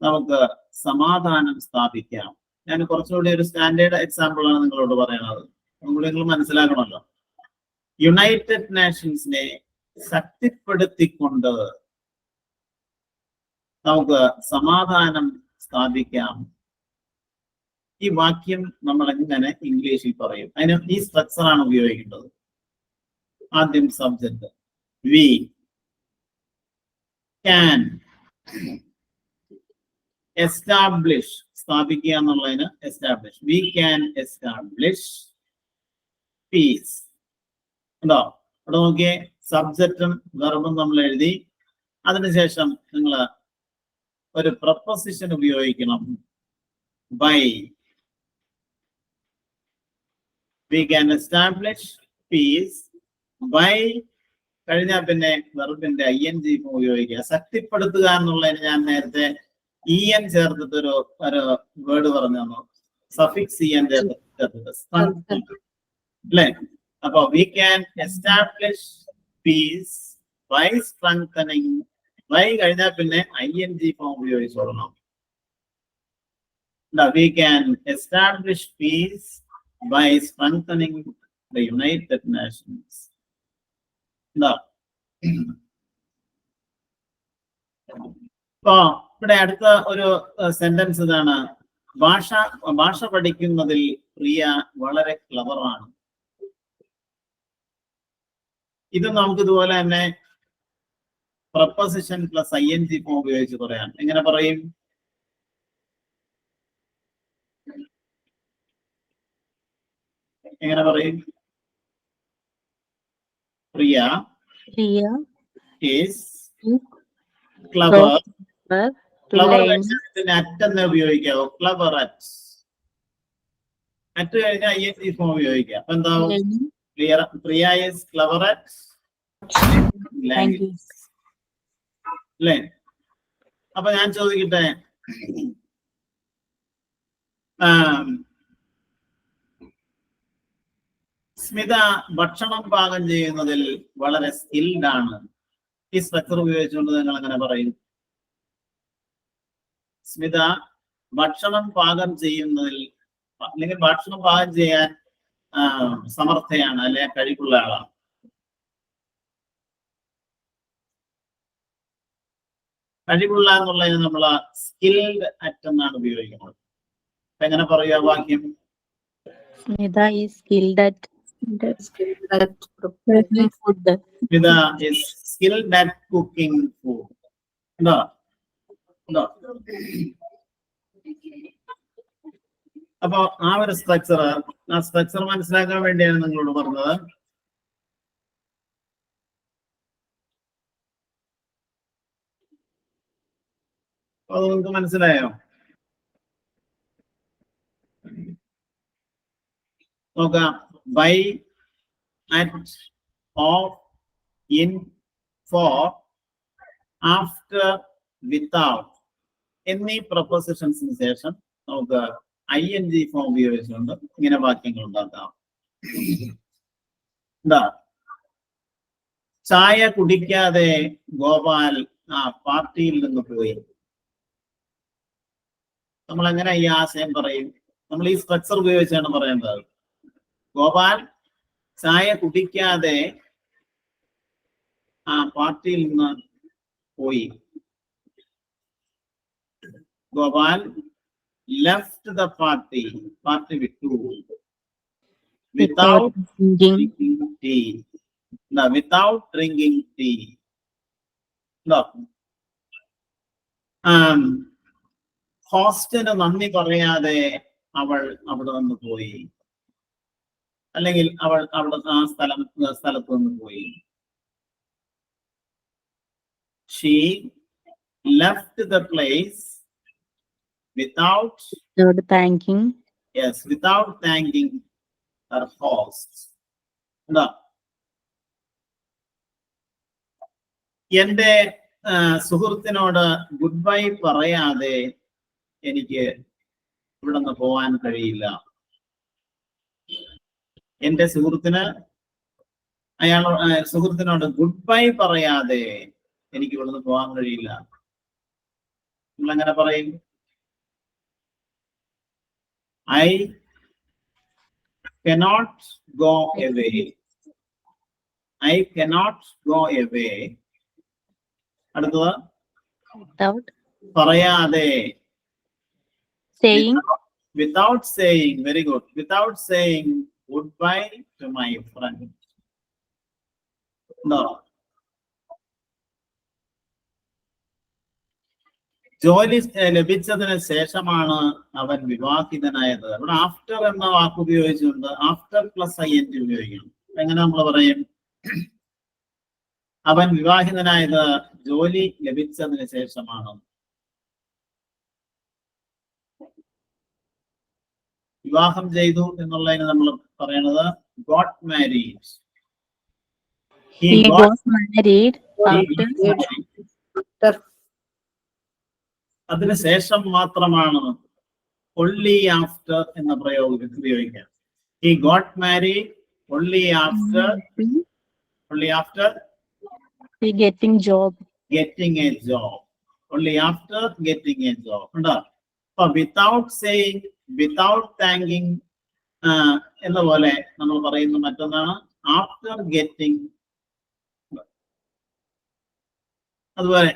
നമുക്ക് സമാധാനം സ്ഥാപിക്കാം. ഞാൻ കുറച്ചുകൂടി ഒരു സ്റ്റാൻഡേർഡ് എക്സാമ്പിൾ ആണ് നിങ്ങളോട് പറയണത്, അതുകൂടി നിങ്ങൾ മനസ്സിലാക്കണമല്ലോ. യുണൈറ്റഡ് നേഷൻസിനെ ശക്തിപ്പെടുത്തിക്കൊണ്ട് നമുക്ക് സമാധാനം സ്ഥാപിക്കാം. ഈ വാക്യം നമ്മൾ എങ്ങനെ ഇംഗ്ലീഷിൽ പറയും? അതിന് ഈ സ്ട്രക്ചറാണ് ഉപയോഗിക്കേണ്ടത്. ആദ്യം സബ്ജക്ട്, വി ക്യാൻ എസ്റ്റാബ്ലിഷ്, സ്ഥാപിക്കുക എന്നുള്ളതിന് establish, we can establish peace. ഉണ്ടോ? ഇവിടെ നോക്കിയേ, സബ്ജക്റ്റും വെർബും നമ്മൾ എഴുതി. അതിനുശേഷം നിങ്ങൾ ഒരു പ്രപ്പോസിഷൻ ഉപയോഗിക്കണം, by. We can establish peace by കഴിഞ്ഞാൽ പിന്നെ വെർബിന്റെ ING ഉപയോഗിക്കുക. ശക്തിപ്പെടുത്തുക എന്നുള്ളതിന് ഞാൻ നേരത്തെ EN ചേർത്തിട്ട് ഒരു വേർഡ് പറഞ്ഞു തന്നു, സഫിക്സ് EN ചേർത്തിട്ട് അല്ലേ? അപ്പൊ we can establish peace by strengthening. By കഴിഞ്ഞാൽ പിന്നെ ING ഉപയോഗിച്ചോളണം. We can establish peace by strengthening the United Nations. എന്താ ഇപ്പൊ ഇവിടെ അടുത്ത ഒരു സെന്റൻസ് ഇതാണ്, ഭാഷ പഠിക്കുന്നതിൽ പ്രിയ വളരെ ക്ലവറാണ്. ഇത് നമുക്ക് ഇതുപോലെ തന്നെ പ്രപ്പോസിഷൻ പ്ലസ് ING ഉപയോഗിച്ച് പറയാം. എങ്ങനെ പറയും? എങ്ങനെ പറയും? Priya is clever. ക്ലവർ അറ്റെന്ന് ഉപയോഗിക്കാവോ? ക്ലവർ അറ്റ് കഴിഞ്ഞാൽ ING ഉപയോഗിക്കാം. അപ്പൊ എന്താവും? പ്രിയ is clever at language. അല്ലേ? അപ്പൊ ഞാൻ ചോദിക്കട്ടെ, സ്മിത ഭക്ഷണം പാകം ചെയ്യുന്നതിൽ വളരെ സ്കിൽഡ് ആണ്. ഈ സ്ട്രക്ചർ ഉപയോഗിച്ചുകൊണ്ട് നിങ്ങൾ എങ്ങനെ പറയും? സ്മിത ഭക്ഷണം പാകം ചെയ്യുന്നതിൽ, അല്ലെങ്കിൽ ഭക്ഷണം പാകം ചെയ്യാൻ സമർത്ഥയാണ്, അല്ലെ കഴിവുള്ള ആളാണ്. കഴിവുള്ള എന്നുള്ളതിന് നമ്മൾ സ്കിൽഡ് അറ്റ് എന്നാണ് ഉപയോഗിക്കുന്നത്. അപ്പൊ എങ്ങനെ പറയുക വാക്യം? Smitha is skilled at food. Smitha is skilled at cooking food. എന്താ? അപ്പൊ ആ ഒരു സ്ട്രക്ചർ മനസ്സിലാക്കാൻ വേണ്ടിയാണ് നിങ്ങളോട് പറഞ്ഞത്. അത് നിങ്ങൾക്ക് മനസ്സിലായോ? നോക്കാം. By, at, of, in, for, after, without എന്നീ പ്രപ്പോസിഷൻസിന് ശേഷം നമുക്ക് ING ഫോം ഉപയോഗിച്ചുകൊണ്ട് ഇങ്ങനെ വാക്യങ്ങൾ ഉണ്ടാക്കാം. എന്താ? ചായ കുടിക്കാതെ ഗോപാൽ പാർട്ടിയിൽ നിന്ന് പോയി. നമ്മൾ എങ്ങനെ ഈ ആശയം പറയും? നമ്മൾ ഈ സ്ട്രക്ചർ ഉപയോഗിച്ചാണ് പറയേണ്ടത്. ഗോപാൽ ചായ കുടിക്കാതെ പാർട്ടിയിൽ നിന്ന് പോയി. Gopal left the party, party വിട്ടു. Without drinking tea. Without drinking tea. ഹോസ്റ്റിന് നന്ദി പറയാതെ അവൾ അവിടെ നിന്ന് പോയി, അല്ലെങ്കിൽ അവൾ അവിടെ സ്ഥലത്ത് നിന്ന് പോയി. She left the place without thanking. Yes, without thanking her host. എന്താ? എന്റെ സുഹൃത്തിനോട് ഗുഡ് ബൈ പറയാതെ എനിക്ക് ഇവിടെ നിന്ന് പോവാൻ കഴിയില്ല. എന്റെ സുഹൃത്തിനോട് ഗുഡ് ബൈ പറയാതെ എനിക്ക് ഇവിടെ നിന്ന് പോകാൻ കഴിയില്ല. നമ്മൾ എങ്ങനെ പറയും? I cannot go away. I cannot go away. അടുത്തത് Without പറയാതെ. saying. Without saying. Very good. Without saying goodbye to my friend. No. ജോലി ലഭിച്ചതിന് ശേഷമാണ് അവൻ വിവാഹിതനായത്. അവിടെ ആഫ്റ്റർ എന്ന വാക്ക് ഉപയോഗിച്ചുകൊണ്ട് ആഫ്റ്റർ പ്ലസ് ING ഉപയോഗിക്കണം. എങ്ങനെ നമ്മൾ പറയും? അവൻ വിവാഹിതനായത് ജോലി ലഭിച്ചതിന് ശേഷമാണ്. വിവാഹം ചെയ്തു എന്നുള്ളതിന് നമ്മൾ പറയണത് got married. He got married after. അതിനുശേഷം മാത്രമാണ് only after എന്ന പ്രയോഗം ഉപയോഗിക്കാം. He got married only after he getting a job. Only after getting a job. ഉണ്ടോ? അപ്പൊ without saying, without thanking എന്ന പോലെ നമ്മൾ പറയുന്ന മറ്റൊന്നാണ് after getting. അതുപോലെ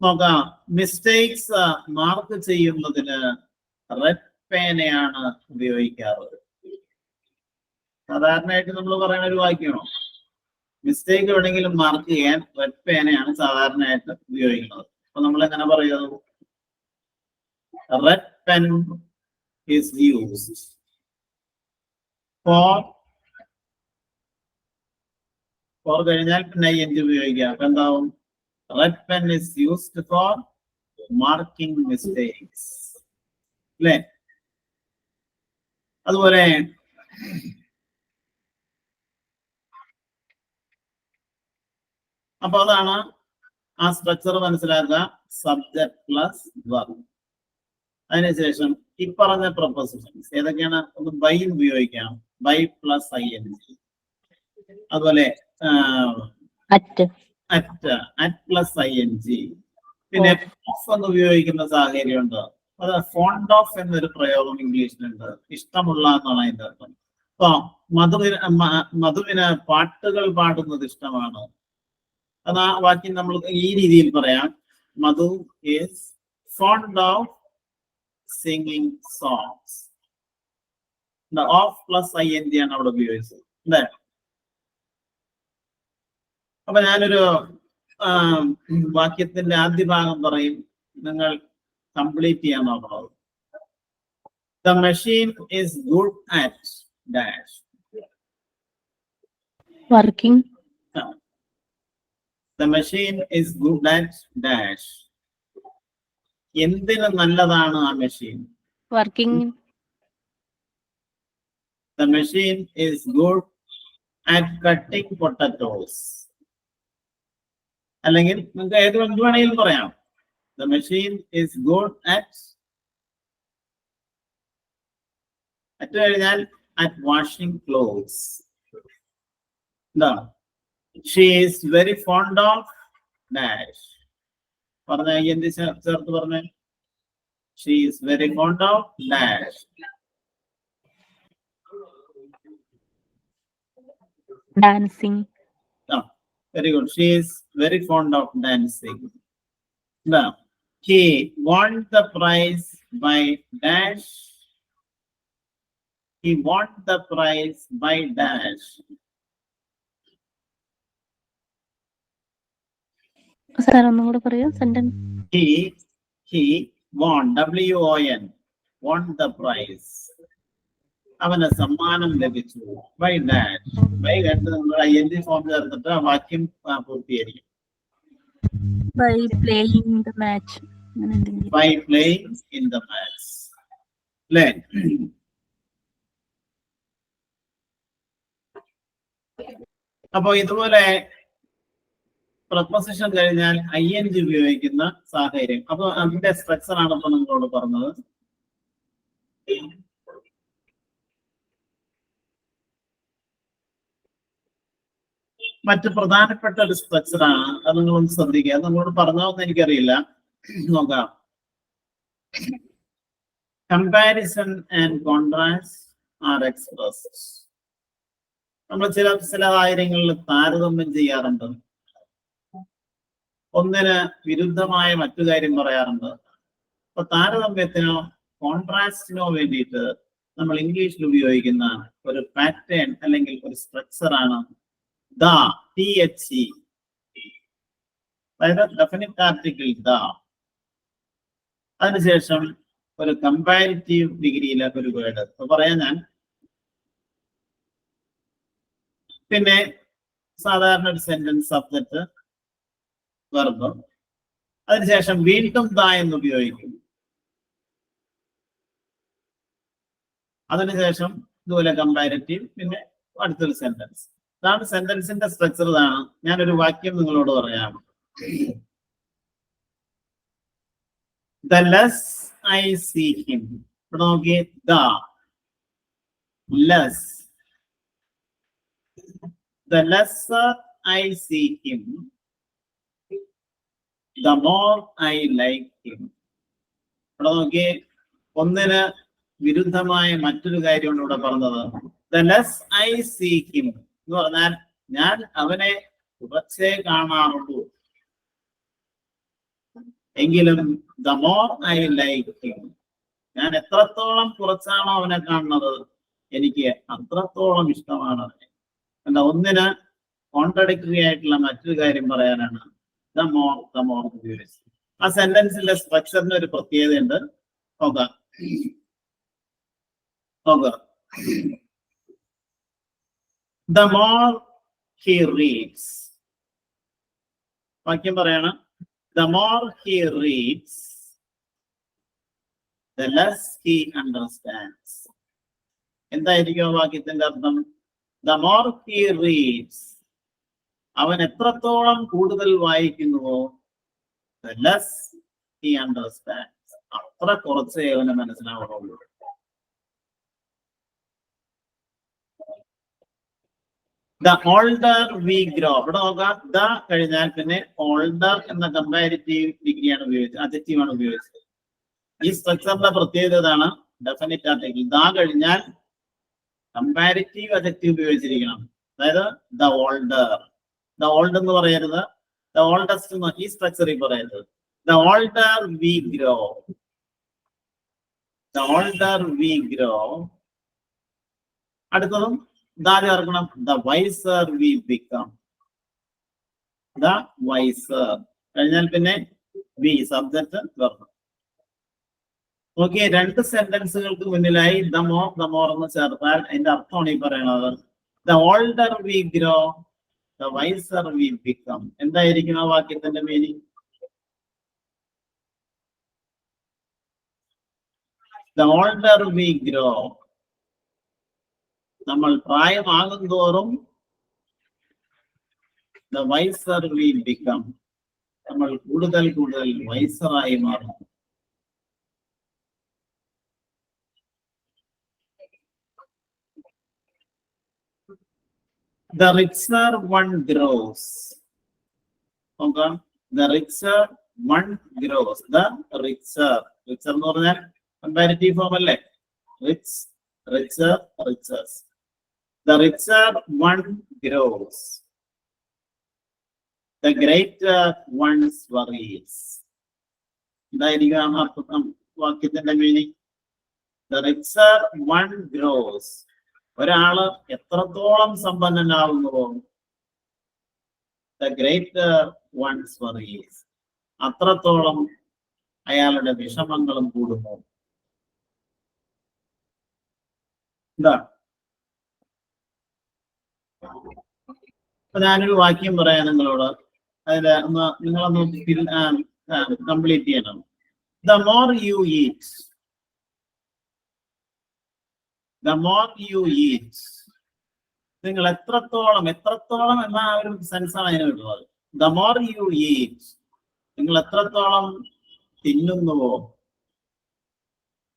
നോക്കാം. മിസ്റ്റേക്സ് മാർക്ക് ചെയ്യുന്നതിന് റെഡ് പേനയാണ് ഉപയോഗിക്കാറ്. സാധാരണയായിട്ട് നമ്മൾ പറയുന്ന ഒരു വാക്യമാണോ? മിസ്റ്റേക്ക് എവിടെയെങ്കിലും മാർക്ക് ചെയ്യാൻ റെഡ് പേനയാണ് സാധാരണയായിട്ട് ഉപയോഗിക്കുന്നത്. അപ്പൊ നമ്മൾ എങ്ങനെ പറയുന്നത്? Red pen is used for കഴിഞ്ഞാൽ പിന്നെ ING ഉപയോഗിക്കാം. അപ്പൊ എന്താവും? Red pen is used for marking mistakes. അല്ലേ? അതുപോലെ അപ്പൊ അതാണ് ആ സ്ട്രക്ചർ മനസ്സിലാക്കുക. Subject plus verb. അതിനുശേഷം ഈ പറഞ്ഞ പ്രൊപ്പോസിഷൻസ് ഏതൊക്കെയാണ്? ഒന്ന് ബൈ ഉപയോഗിക്കാം. By plus ING. അതുപോലെ at പ്ലസ് ING. പിന്നെ ഓഫ് എന്ന് ഉപയോഗിക്കുന്ന സാഹചര്യമുണ്ട്. അത് ഫോണ്ട് ഓഫ് എന്നൊരു പ്രയോഗം ഇംഗ്ലീഷിലുണ്ട്. ഇഷ്ടമുള്ള എന്നാണ് അതിന്റെ അർത്ഥം. അപ്പൊ മധുവിന് പാട്ടുകൾ പാടുന്നത് ഇഷ്ടമാണ്. അത് ആ വാക്യം നമ്മൾ ഈ രീതിയിൽ പറയാം. Madhu is fond of singing songs. Of plus ING ആണ് അവിടെ ഉപയോഗിച്ചത്. അല്ലേ? അപ്പൊ ഞാനൊരു വാക്യത്തിന്റെ ആദ്യ ഭാഗം പറയും, നിങ്ങൾ കംപ്ലീറ്റ് ചെയ്യാൻ നോക്കണം. The machine is good at dash. Working. The machine is good at dash. എന്തിന് നല്ലതാണ് ആ machine? Working. The machine is good at cutting potatoes. അല്ലെങ്കിൽ നിങ്ങൾക്ക് ഏത് വേണമെങ്കിലും പറയാം. The machine is good at കഴിഞ്ഞാൽ at washing clothes. എന്താണ്? She is very fond of dash. പറഞ്ഞ എന്ത് ചേർത്ത് പറഞ്ഞേ? She is very fond of dash. Dancing. Very good. She is very fond of dancing. Now, he won the prize by dash. He won the prize by dash. Sir, ഒന്നും കൂടെ പറയൂ sentence. He won, W-O-N, won the prize. അവന് സമ്മാനം ലഭിച്ചു. By dash. By കണ്ട് നിങ്ങൾ ING form ചേർത്തിട്ട് ആ വാക്യം പൂർത്തീകരിക്കും. By playing the match. By playing in the match. അല്ലേ? അപ്പൊ ഇതുപോലെ പ്രപ്പോസിഷൻ കഴിഞ്ഞാൽ ING ഉപയോഗിക്കുന്ന സാഹചര്യം. അപ്പൊ അതിന്റെ സ്ട്രക്ചർ ആണ് ഇപ്പൊ നിങ്ങളോട് പറഞ്ഞത്. മറ്റു പ്രധാനപ്പെട്ട ഒരു സ്ട്രക്ചർ ആണ്. അത് നിങ്ങളൊന്ന് ശ്രദ്ധിക്കുക. അത് നിങ്ങളോട് പറഞ്ഞോന്ന് എനിക്കറിയില്ല. നോക്കാം. Comparison and contrast R expressed. നമ്മൾ ചില കാര്യങ്ങളിൽ താരതമ്യം ചെയ്യാറുണ്ട്. ഒന്നിന് വിരുദ്ധമായ മറ്റു കാര്യം പറയാറുണ്ട്. അപ്പൊ താരതമ്യത്തിനോ കോൺട്രാസ്റ്റിനോ വേണ്ടിയിട്ട് നമ്മൾ ഇംഗ്ലീഷിൽ ഉപയോഗിക്കുന്ന ഒരു പാറ്റേൺ അല്ലെങ്കിൽ ഒരു സ്ട്രക്ചർ ആണ് THE. അതായത് ഡെഫിനിറ്റ് ആർട്ടിക്കിൾ അതിനുശേഷം ഒരു കമ്പാരിറ്റീവ് ഡിഗ്രിയിലെ ഒരു വേർഡ് പറയാൻ ഞാൻ. പിന്നെ സാധാരണ ഒരു സെന്റൻസ് സബ്ജക്റ്റ് വെർബ്. അതിനുശേഷം വീണ്ടും എന്ന് ഉപയോഗിക്കും. അതിനുശേഷം ഇതുപോലെ കമ്പാരിറ്റീവ്, പിന്നെ അടുത്തൊരു സെന്റൻസ്. ഇതാണ് സെന്റൻസിന്റെ സ്ട്രക്ചർ. ഇതാണ്. ഞാനൊരു വാക്യം നിങ്ങളോട് പറയാം. The less I see him. ഇവിടെ നോക്കിയേ. The less. The lesser I see him, the more I like him. ഇവിടെ നോക്കിയേ. ഒന്നിന് വിരുദ്ധമായ മറ്റൊരു കാര്യമാണ് ഇവിടെ പറഞ്ഞത്. The less I see him എന്ന് പറഞ്ഞാൽ ഞാൻ അവനെ കുറച്ചേ കാണാറുള്ളൂ. എങ്കിലും the more I like him, ഞാൻ എത്രത്തോളം കുറച്ചാണോ അവനെ കാണുന്നത് എനിക്ക് അത്രത്തോളം ഇഷ്ടമാണ് അവനെ. എന്താ? ഒന്നിന് കോൺട്രഡിക്ടറി ആയിട്ടുള്ള മറ്റൊരു കാര്യം പറയാനാണ് the more ഉപയോഗിച്ചത്. ആ സെന്റൻസിന്റെ സ്ട്രക്ചറിന് ഒരു പ്രത്യേകതയുണ്ട്. നോക്കാം. The more he reads. വാക്യം പറയണം. The more he reads, the less he understands. എന്തായിരിക്കും വാക്യത്തിന്റെ അർത്ഥം? The more he reads, അവൻ എത്രത്തോളം കൂടുതൽ വായിക്കുന്നുവോ, the less he understands, അത്ര കുറച്ചേ അവന് മനസ്സിലാവുള്ളൂ. The older we grow. ഇവിടെ നോക്കാം. ദ കഴിഞ്ഞാൽ പിന്നെ ഓൾഡർ എന്ന കമ്പാരിറ്റീവ് ഡിഗ്രിയാണ് ഉപയോഗിച്ചത്, അഡ്ജക്റ്റീവ് ആണ് ഉപയോഗിച്ചത്. ഈ സ്ട്രക്ചറിന്റെ പ്രത്യേകത ഇതാണ്. ഡെഫിനിറ്റ് ആർട്ടിക്കിൾ ദ കഴിഞ്ഞാൽ കമ്പാരിറ്റീവ് അഡ്ജക്റ്റീവ് ഉപയോഗിച്ചിരിക്കണം. അതായത് ദ ഓൾഡർ. ദ ഓൾഡ് എന്ന് പറയരുത്. ദ ഓൾഡസ്റ്റ് എന്ന് ഈ സ്ട്രക്ചറിൽ പറയരുത്. The older we grow. The older we grow. അടുത്തതും ചേർക്കണം. The wiser we become. The wiser കഴിഞ്ഞാൽ പിന്നെ വി സബ്ജക്ട് വരണം. നോക്കിയേ, രണ്ട് സെന്റൻസുകൾക്ക് മുന്നിലായി ദ മോർ എന്ന് ചേർത്താൽ അതിന്റെ അർത്ഥമാണ് ഈ പറയണത്. The older we grow, the wiser we become. എന്തായിരിക്കും ആ വാക്യത്തിന്റെ meaning? The older we grow, നമ്മൾ പ്രായമാകും തോറും the wiser we become. നമ്മൾ കൂടുതൽ കൂടുതൽ വൈസറായി മാറുന്നു. The richer one grows. നോക്കാം. The richer one grows. The richer. Richer എന്ന് പറഞ്ഞാൽ കമ്പാരിറ്റീവ് ഫോം അല്ലേ? Rich, richer, riches. The richer one grows. The greater one's worries. ഇതായിരിക്കും ആ വാക്യത്തിന്റെ meaning. The richer one grows. ഒരാള് എത്രത്തോളം സമ്പന്നനാവുന്നുവോ the greater one's worries. അത്രത്തോളം അയാളുടെ വിഷമങ്ങളും കൂടുന്നു. എന്താണ്? ഞാനൊരു വാക്യം പറയാം നിങ്ങളോട്. അതിൽ നിങ്ങളൊന്ന് കംപ്ലീറ്റ് ചെയ്യണം. The more you eat, the more you eat. നിങ്ങൾ എത്രത്തോളം എന്ന ഒരു സെൻസാണ് അതിന് കിട്ടുന്നത്. The more you eat, നിങ്ങൾ എത്രത്തോളം തിന്നുന്നുവോ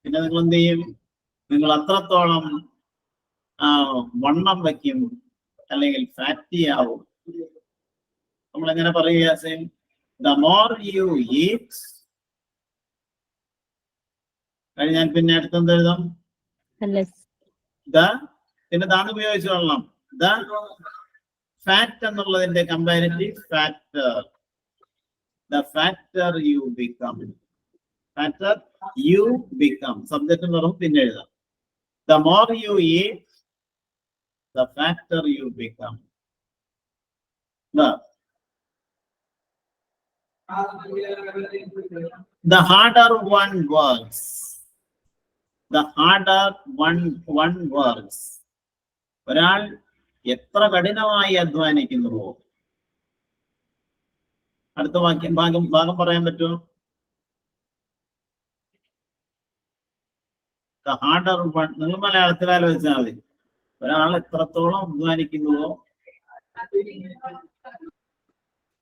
പിന്നെ നിങ്ങൾ എന്ത് ചെയ്യും? നിങ്ങൾ അത്രത്തോളം വണ്ണം വയ്ക്കും, അല്ലെങ്കിൽ ഫാറ്റി ആവും. നമ്മൾ എങ്ങനെ പറയുക? Same. The more you eat. കഴിഞ്ഞാൽ പിന്നെ അടുത്തെന്ത് എഴുതാം? പിന്നെ താന്ന് ഉപയോഗിച്ചു കൊള്ളണം. ദ ഫാറ്റ് എന്നുള്ളതിന്റെ comparative fatter. The fatter you become. Fatter you become. സബ്ജക്റ്റും വെറും പിന്നെ എഴുതാം. The more you eat, the fatter you become. The harder one works. The harder one works. ഒരാൾ എത്ര കഠിനമായി അധ്വാനിക്കുന്നുവോ. അടുത്ത ഭാഗം പറയാൻ പറ്റുമോ? The harder one. നിങ്ങൾ മലയാളത്തിൽ ആലോചിച്ചാൽ മതി. ഒരാൾ എത്രത്തോളം അധ്വാനിക്കുന്നുവോ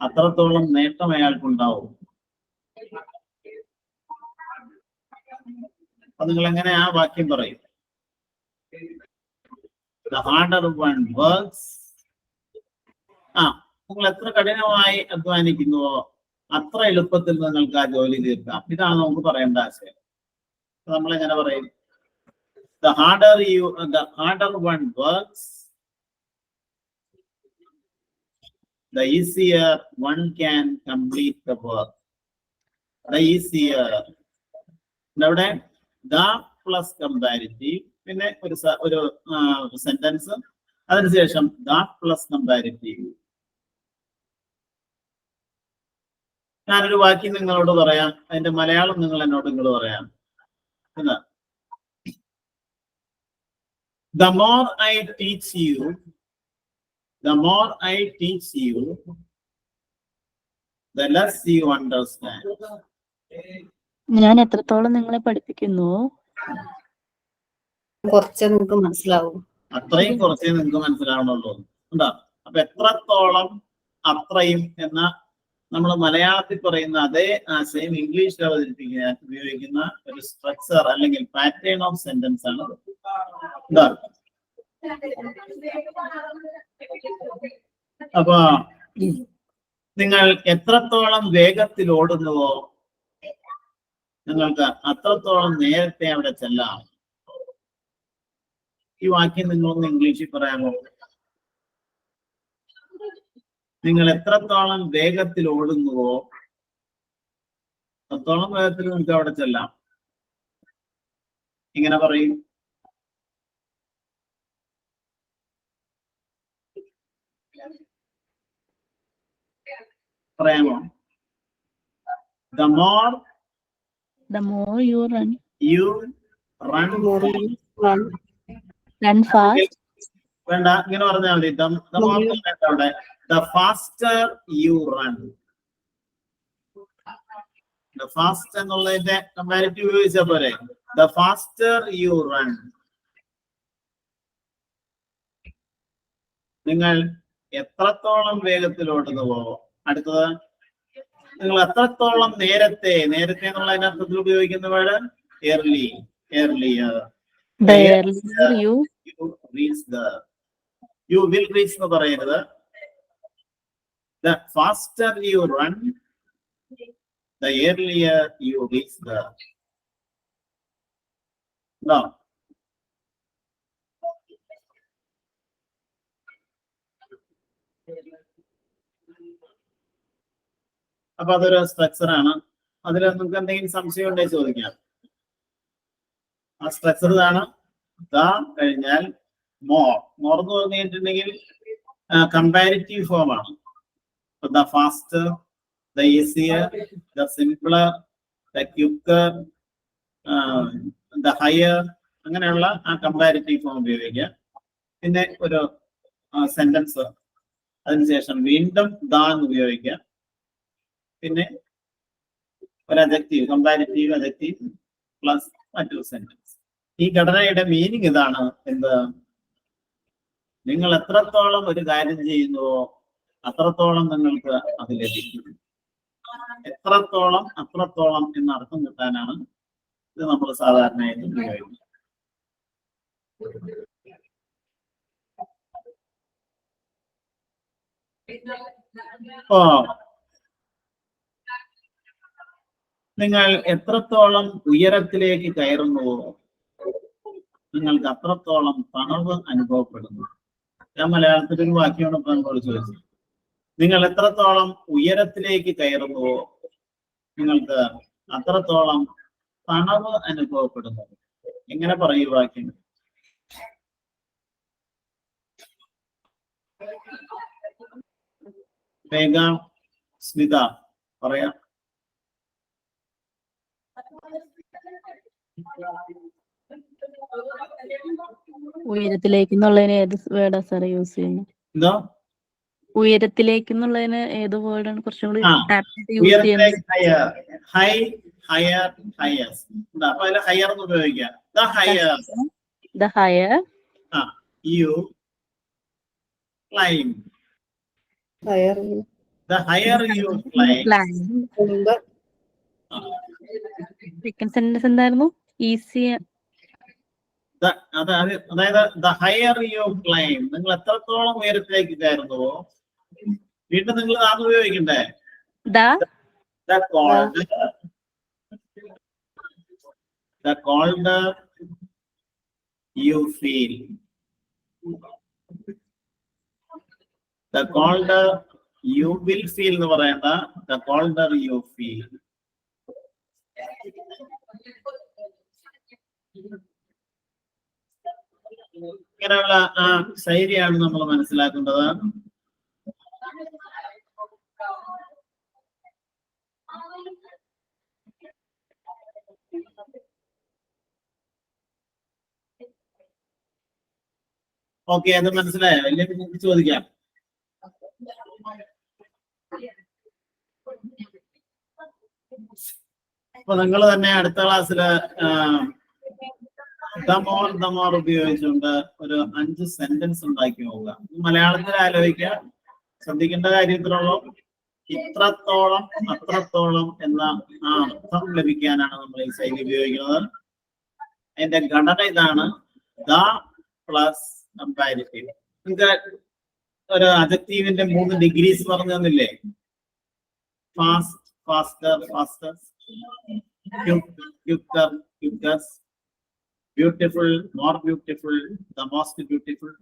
അത്രത്തോളം നേട്ടം അയാൾക്കുണ്ടാവും. അപ്പൊ നിങ്ങൾ എങ്ങനെ ആ വാക്യം പറയും? The harder one works. നിങ്ങൾ എത്ര കഠിനമായി അധ്വാനിക്കുന്നുവോ അത്ര എളുപ്പത്തിൽ നിങ്ങൾക്ക് ആ ജോലി തീർക്കാം. ഇതാണ് നമുക്ക് പറയേണ്ട ആശയം. നമ്മൾ എങ്ങനെ പറയും? The harder one works, the easier one can complete the work. The easier. ഇവിടെ the plus comparative, പിന്നെ ഒരു സെന്റൻസ്, അതിനുശേഷം the plus comparative. ഞാനൊരു വാക്യം നിങ്ങളോട് പറയാം, അതിന്റെ മലയാളം നിങ്ങൾ പറയാം. എന്താ? The more I teach you, the more I teach you, the less you understand. ഞാൻ എത്രത്തോളം നിങ്ങളെ പഠിപ്പിക്കുന്നു കുറച്ചേ നിങ്ങൾക്ക് മനസ്സിലാവും. അത്രയും കുറച്ചേ നിങ്ങൾക്ക് മനസ്സിലാവണുള്ളൂ. എന്താ? അപ്പൊ എത്രത്തോളം അത്രയും എന്ന നമ്മൾ മലയാളത്തിൽ പറയുന്ന അതേ ആശയം ഇംഗ്ലീഷിൽ അവതരിപ്പിക്കാൻ ഉപയോഗിക്കുന്ന ഒരു സ്ട്രക്ചർ അല്ലെങ്കിൽ പാറ്റേൺ ഓഫ് സെന്റൻസ് ആണ്. എന്താ? അപ്പൊ നിങ്ങൾ എത്രത്തോളം വേഗത്തിൽ ഓടുന്നുവോ നിങ്ങൾക്ക് അത്രത്തോളം നേരത്തെ അവിടെ ചെല്ലാം. ഈ വാക്യം നിങ്ങളൊന്ന് ഇംഗ്ലീഷിൽ പറയാമോ? നിങ്ങൾ എത്രത്തോളം വേഗത്തിൽ ഓടുന്നുവോ അത്രത്തോളം വേഗത്തിൽ നിങ്ങൾക്ക് അവിടെ ചെല്ലാം. ഇങ്ങനെ പറയും. പറയാമോ? The more you run fast. വേണ്ട, ഇങ്ങനെ പറഞ്ഞാൽ മതി. അവിടെ the faster you run. The fast എന്നുള്ളതിന്റെ കമ്പാരിറ്റീവ് ഉപയോഗിച്ചാൽ പോരെ? The faster you run. നിങ്ങൾ എത്രത്തോളം വേഗത്തിൽ ഓടുന്നുവോ. അടുത്തത് നിങ്ങൾ എത്രത്തോളം നേരത്തെ എന്നുള്ള അതിനർത്ഥത്തിൽ ഉപയോഗിക്കുന്ന word early, earlier. The earlier you You will reach എന്ന് പറയരുത്. The faster you run, the earlier you reach the. No. അപ്പൊ അതൊരു സ്ട്രക്ചർ ആണ്. അതിൽ നിങ്ങൾക്ക് എന്തെങ്കിലും സംശയം ഉണ്ടെങ്കിൽ ചോദിക്കാം. ആ സ്ട്രക്ചർ ഇതാണ്. ദ കഴിഞ്ഞാൽ മോർ. മോർ എന്ന് പറഞ്ഞിട്ടുണ്ടെങ്കിൽ കമ്പാരിറ്റീവ് ഫോം ആണ്. The faster, the easier, the simpler, the quicker, the higher, അങ്ങനെയുള്ള ആ കമ്പാരിറ്റീവ് ഫോം ഉപയോഗിക്കുക. പിന്നെ ഒരു സെന്റൻസ്, അതിനുശേഷം വീണ്ടും ദ എന്ന് ഉപയോഗിക്കുക. പിന്നെ ഒരു അഡ്ജക്റ്റീവ്, കമ്പാരിറ്റീവ് അഡ്ജക്റ്റീവ് പ്ലസ് മറ്റൊരു സെന്റൻസ്. ഈ ഘടനയുടെ മീനിങ് ഇതാണ്. എന്ത്? നിങ്ങൾ എത്രത്തോളം ഒരു കാര്യം ചെയ്യുന്നുവോ അത്രത്തോളം നിങ്ങൾക്ക് അത് ലഭിക്കും. എത്രത്തോളം അത്രത്തോളം എന്ന അർത്ഥം കിട്ടാനാണ് ഇത് നമ്മൾ സാധാരണയായിട്ട് ഉപയോഗിക്കുന്നത്. ഓ, നിങ്ങൾ എത്രത്തോളം ഉയരത്തിലേക്ക് കയറുന്നുവോ നിങ്ങൾക്ക് അത്രത്തോളം തണുവ് അനുഭവപ്പെടുന്നു. ഞാൻ മലയാളത്തിൽ ഒരു വാക്യമാണ് ഇപ്പൊ നമ്മളോട് ചോദിച്ചത്. നിങ്ങൾ എത്രത്തോളം ഉയരത്തിലേക്ക് കയറുന്നുവോ നിങ്ങൾക്ക് അത്രത്തോളം തണുവ് അനുഭവപ്പെടുന്നു. എങ്ങനെ പറയൂ വാക്യം? വേഗ, സ്മിത പറയാം. ഉയരത്തിലേക്ക് എന്നുള്ളതിന് ഏത് വേർഡാ സാർ യൂസ് ചെയ്യുന്നത്? എന്തോ? ഉയരത്തിലേക്ക് എന്നുള്ളതിന് ഏത് വേർഡാണ് കുറച്ചും കൂടി യൂസ് ചെയ്യുന്നത്? High, higher, highers. അപ്പൊ അതിൽ ഹയർ എന്ന് ഉപയോഗിക്കാം. The higher, the higher you climb, the higher you climb. Second sentence എന്തായിരുന്നു? ഈസി. അതായത് the higher you climb, നിങ്ങൾ എത്രത്തോളം ഉയരത്തിലേക്ക് കയറുന്നുവോ. വീണ്ടും നിങ്ങൾ അത് ഉപയോഗിക്കണ്ടേ? The colder you feel. The colder you will feel എന്ന് പറയണ്ട. The colder you feel. ഇങ്ങനെയുള്ള ആ ശൈലിയാണ് നമ്മൾ മനസ്സിലാക്കേണ്ടത്. ഓക്കെ, അത് മനസ്സിലായോ? അല്ലെങ്കിൽ നിങ്ങൾക്ക് ചോദിക്കാം. അപ്പൊ നിങ്ങൾ തന്നെ അടുത്ത ക്ലാസ്സില് ദമോർ ഉപയോഗിച്ചുകൊണ്ട് ഒരു 5 സെന്റൻസ് ഉണ്ടാക്കി നോക്കുക. മലയാളത്തിൽ ആലോചിക്കുക. ശ്രദ്ധിക്കേണ്ട കാര്യത്തിലുള്ള ഇത്രത്തോളം അത്രത്തോളം എന്ന ആ അർത്ഥം ലഭിക്കാനാണ് നമ്മൾ ഈ ശൈലി ഉപയോഗിക്കുന്നത്. അതിന്റെ ഘടന ഇതാണ്. The plus comparative. നിങ്ങൾക്ക് ഒരു അഡ്ജക്റ്റീവിന്റെ 3 ഡിഗ്രീസ് പറഞ്ഞു തന്നില്ലേ? Fast, faster, fastest, quicker, quickest, beautiful, more beautiful, the most beautiful.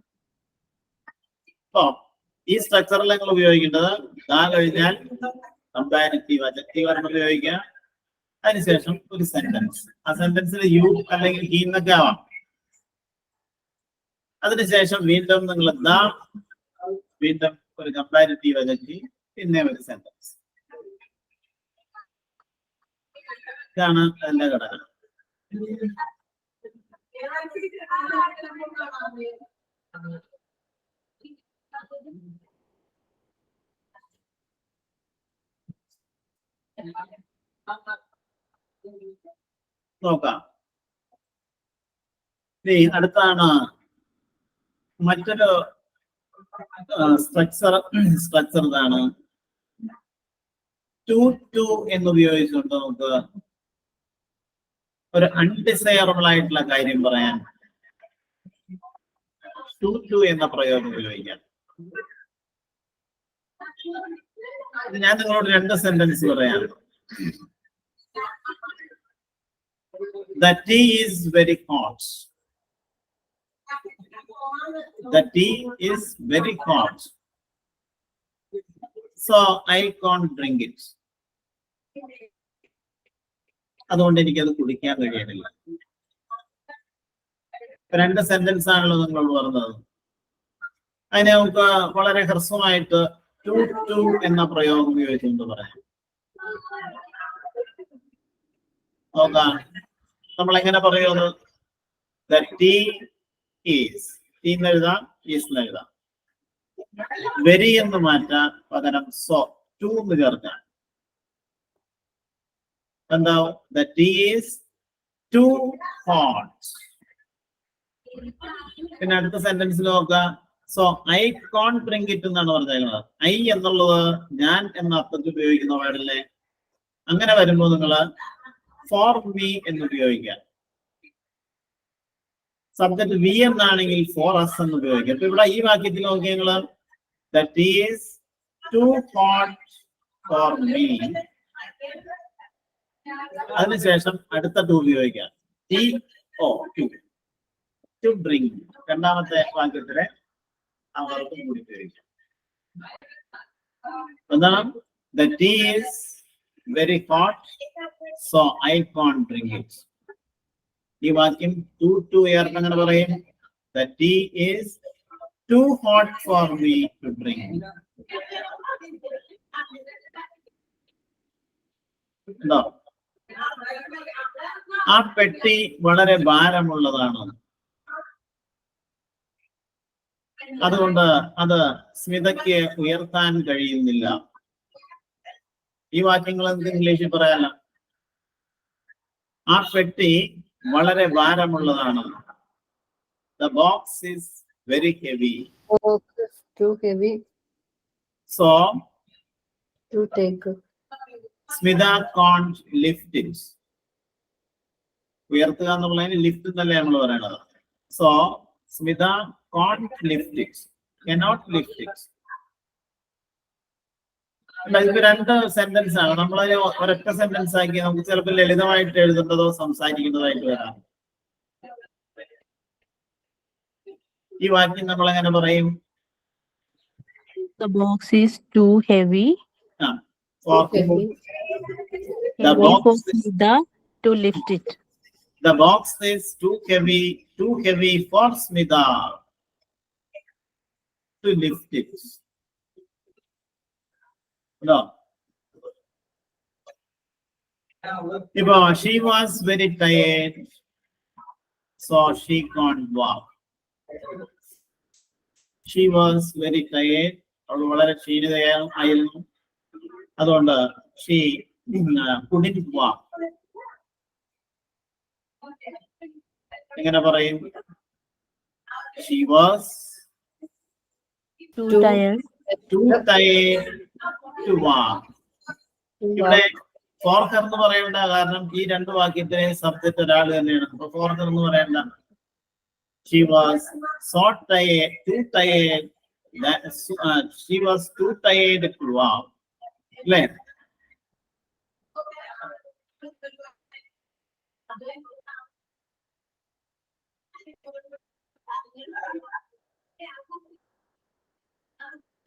അപ്പോ ഈ സ്ട്രക്ചറിൽ നിങ്ങൾ ഉപയോഗിക്കേണ്ടത് ദാ കഴിഞ്ഞാൽ കമ്പാരിറ്റീവ് അഡ്ജക്റ്റീവ് ആണ് ഉപയോഗിക്കുക. അതിനുശേഷം ഒരു സെന്റൻസ്. ആ സെന്റൻസിൽ യു അല്ലെങ്കിൽ ഹി എന്നൊക്കെ ആവാം. അതിനുശേഷം വീണ്ടും നിങ്ങൾ ദാ, വീണ്ടും ഒരു കമ്പാരിറ്റീവ് അഡ്ജക്റ്റീവ്, പിന്നെ ഒരു സെന്റൻസ്. ഇതാണ് അതിന്റെ ഘടന. നോക്കാം. അടുത്താണ് മറ്റൊരു സ്ട്രക്ചർ ഇതാണ്. ടു എന്ന് ഉപയോഗിച്ചുകൊണ്ട് നമുക്ക് ഒരു അൺഡിസൈറബിൾ ആയിട്ടുള്ള കാര്യം പറയാൻ ടു എന്ന പ്രയോഗം ഉപയോഗിക്കാം. ഞാൻ നിങ്ങളോട് 2 സെന്റൻസ് പറയാം. The tea is very hot. The tea is very hot. So I can't drink it. അതുകൊണ്ട് എനിക്കത് കുടിക്കാൻ കഴിയണില്ല. 2 സെന്റൻസ് ആണല്ലോ നിങ്ങളോട് പറഞ്ഞത്. അതിനെ നമുക്ക് വളരെ ഹ്രസ്വമായിട്ട് ടു എന്ന പ്രയോഗം ഉപയോഗിച്ചുകൊണ്ട് പറയാം. നോക്കാം, നമ്മൾ എങ്ങനെ പറയുന്നത്? The tea is. tea എന്ന് എഴുതാം, is എന്ന് എഴുതാം. വെരി എന്ന് മാറ്റാൻ പകരം ടു എന്ന് ചേർക്കാം. എന്താവും? The tea is too hot. പിന്നെ അടുത്ത സെന്റൻസിൽ നോക്കാം. So I can't drink it എന്നാണ് പറഞ്ഞേക്കുന്നത്. ഐ എന്നുള്ളത് ഞാൻ എന്ന അർത്ഥത്തിൽ ഉപയോഗിക്കുന്ന വേർഡല്ലേ. അങ്ങനെ വരുമ്പോൾ നിങ്ങള് ഫോർ മീ എന്ന് ഉപയോഗിക്കാം. സബ്ജക്ട് വി എന്നാണെങ്കിൽ ഫോർ അസ് എന്ന് ഉപയോഗിക്കാം. അപ്പൊ ഇവിടെ ഈ വാക്യത്തിൽ നോക്കിയാൽ നിങ്ങള് the tea is too hot for me. അതിനുശേഷം അടുത്ത ടു ഉപയോഗിക്കാം. To drink. രണ്ടാമത്തെ വാക്യത്തിലെ ആ വർക്കും കൂടി ഉപയോഗിക്കാം. എന്താണ്? The tea is very hot, so I can't drink it. ഈ വാക്യം ടു ഏർക്ക് അങ്ങനെ പറയും. The tea is too hot for me to drink. ഉണ്ടോ? ആ പെട്ടി വളരെ ഭാരമുള്ളതാണ്, അതുകൊണ്ട് അത് സ്മിതയ്ക്ക് ഉയർത്താൻ കഴിയുന്നില്ല. ഈ വാക്യങ്ങൾ എന്ത് ഇംഗ്ലീഷിൽ പറയാലോ? ആ പെട്ടി വളരെ ഭാരമുള്ളതാണ്. The box is very heavy. Box is too heavy So to take. Smita can't lift it. ഉയർത്തുക എന്നുള്ളതിന് ലിഫ്റ്റ് എന്നല്ലേ നമ്മൾ പറയണത്. So Smitha can't lift it, cannot lift it. ഇത് 2 സെന്റൻസ് ആണ്. നമ്മൾ ഒരൊറ്റ സെന്റൻസ് ആക്കി നമുക്ക് ചിലപ്പോൾ ലളിതമായിട്ട് എഴുതേണ്ടതോ സംസാരിക്കേണ്ടതായിട്ട് വരാം. ഈ വാക്യം നമ്മൾ എങ്ങനെ പറയും? The box is too heavy. For the box is to lift it. The box is too heavy for Smita to lift it. No. She was very tired, so she can't walk. She was very tired. അവൾ വളരെ ക്ഷീണിതയായിരുന്നു, അതുകൊണ്ട് she couldn't walk. എങ്ങനെ പറയും? She was Too tired. too tired to walk. ഇവിടെ ഫോർഹർ എന്ന് പറയേണ്ട കാരണം ഈ 2 വാക്യത്തിലെ സബ്ജക്ട് ഒരാൾ തന്നെയാണ്. അപ്പൊ ഫോർഹർ എന്ന് പറയേണ്ട. She was so tired, too tired. She was too tired to walk. അല്ലേ?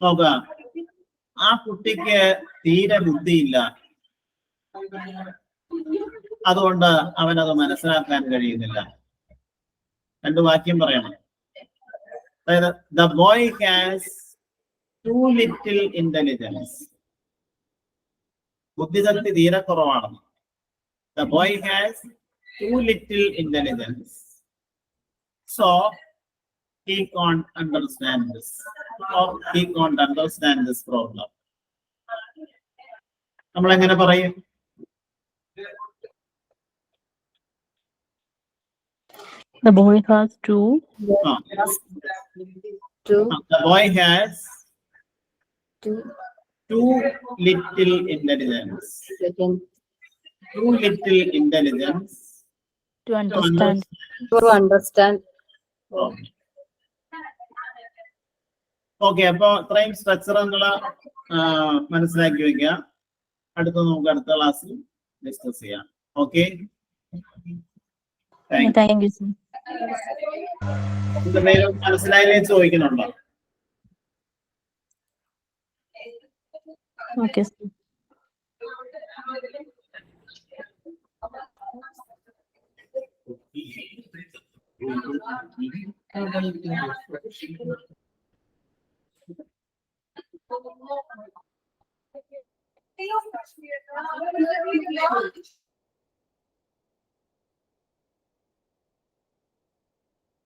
നോക്ക, ആ കുട്ടിക്ക് തീരെ ബുദ്ധിയില്ല, അതുകൊണ്ട് അവനത് മനസ്സിലാക്കാൻ കഴിയുന്നില്ല. 2 വാക്യം പറയണം. അതായത് the boy has too little intelligence. ബുദ്ധിശക്തി തീരെ കുറവാണ്. The boy has too little intelligence, so he can't understand this, or he can't understand this problem. നമ്മൾ എങ്ങനെ പറയും? The boy has too Too The boy has too Too little intelligence. Too little intelligence To understand. To understand. Okay, അപ്പൊ ഇത്രയും structure നിങ്ങൾ മനസ്സിലാക്കി വെക്കുക. അടുത്ത നമുക്ക് അടുത്ത ക്ലാസ്സിൽ ഡിസ്കസ് ചെയ്യാം. Okay, Thank you, sir. എന്തെങ്കിലും മനസ്സിലായില്ലേ ചോദിക്കുന്നുണ്ടോ? Okay, sir.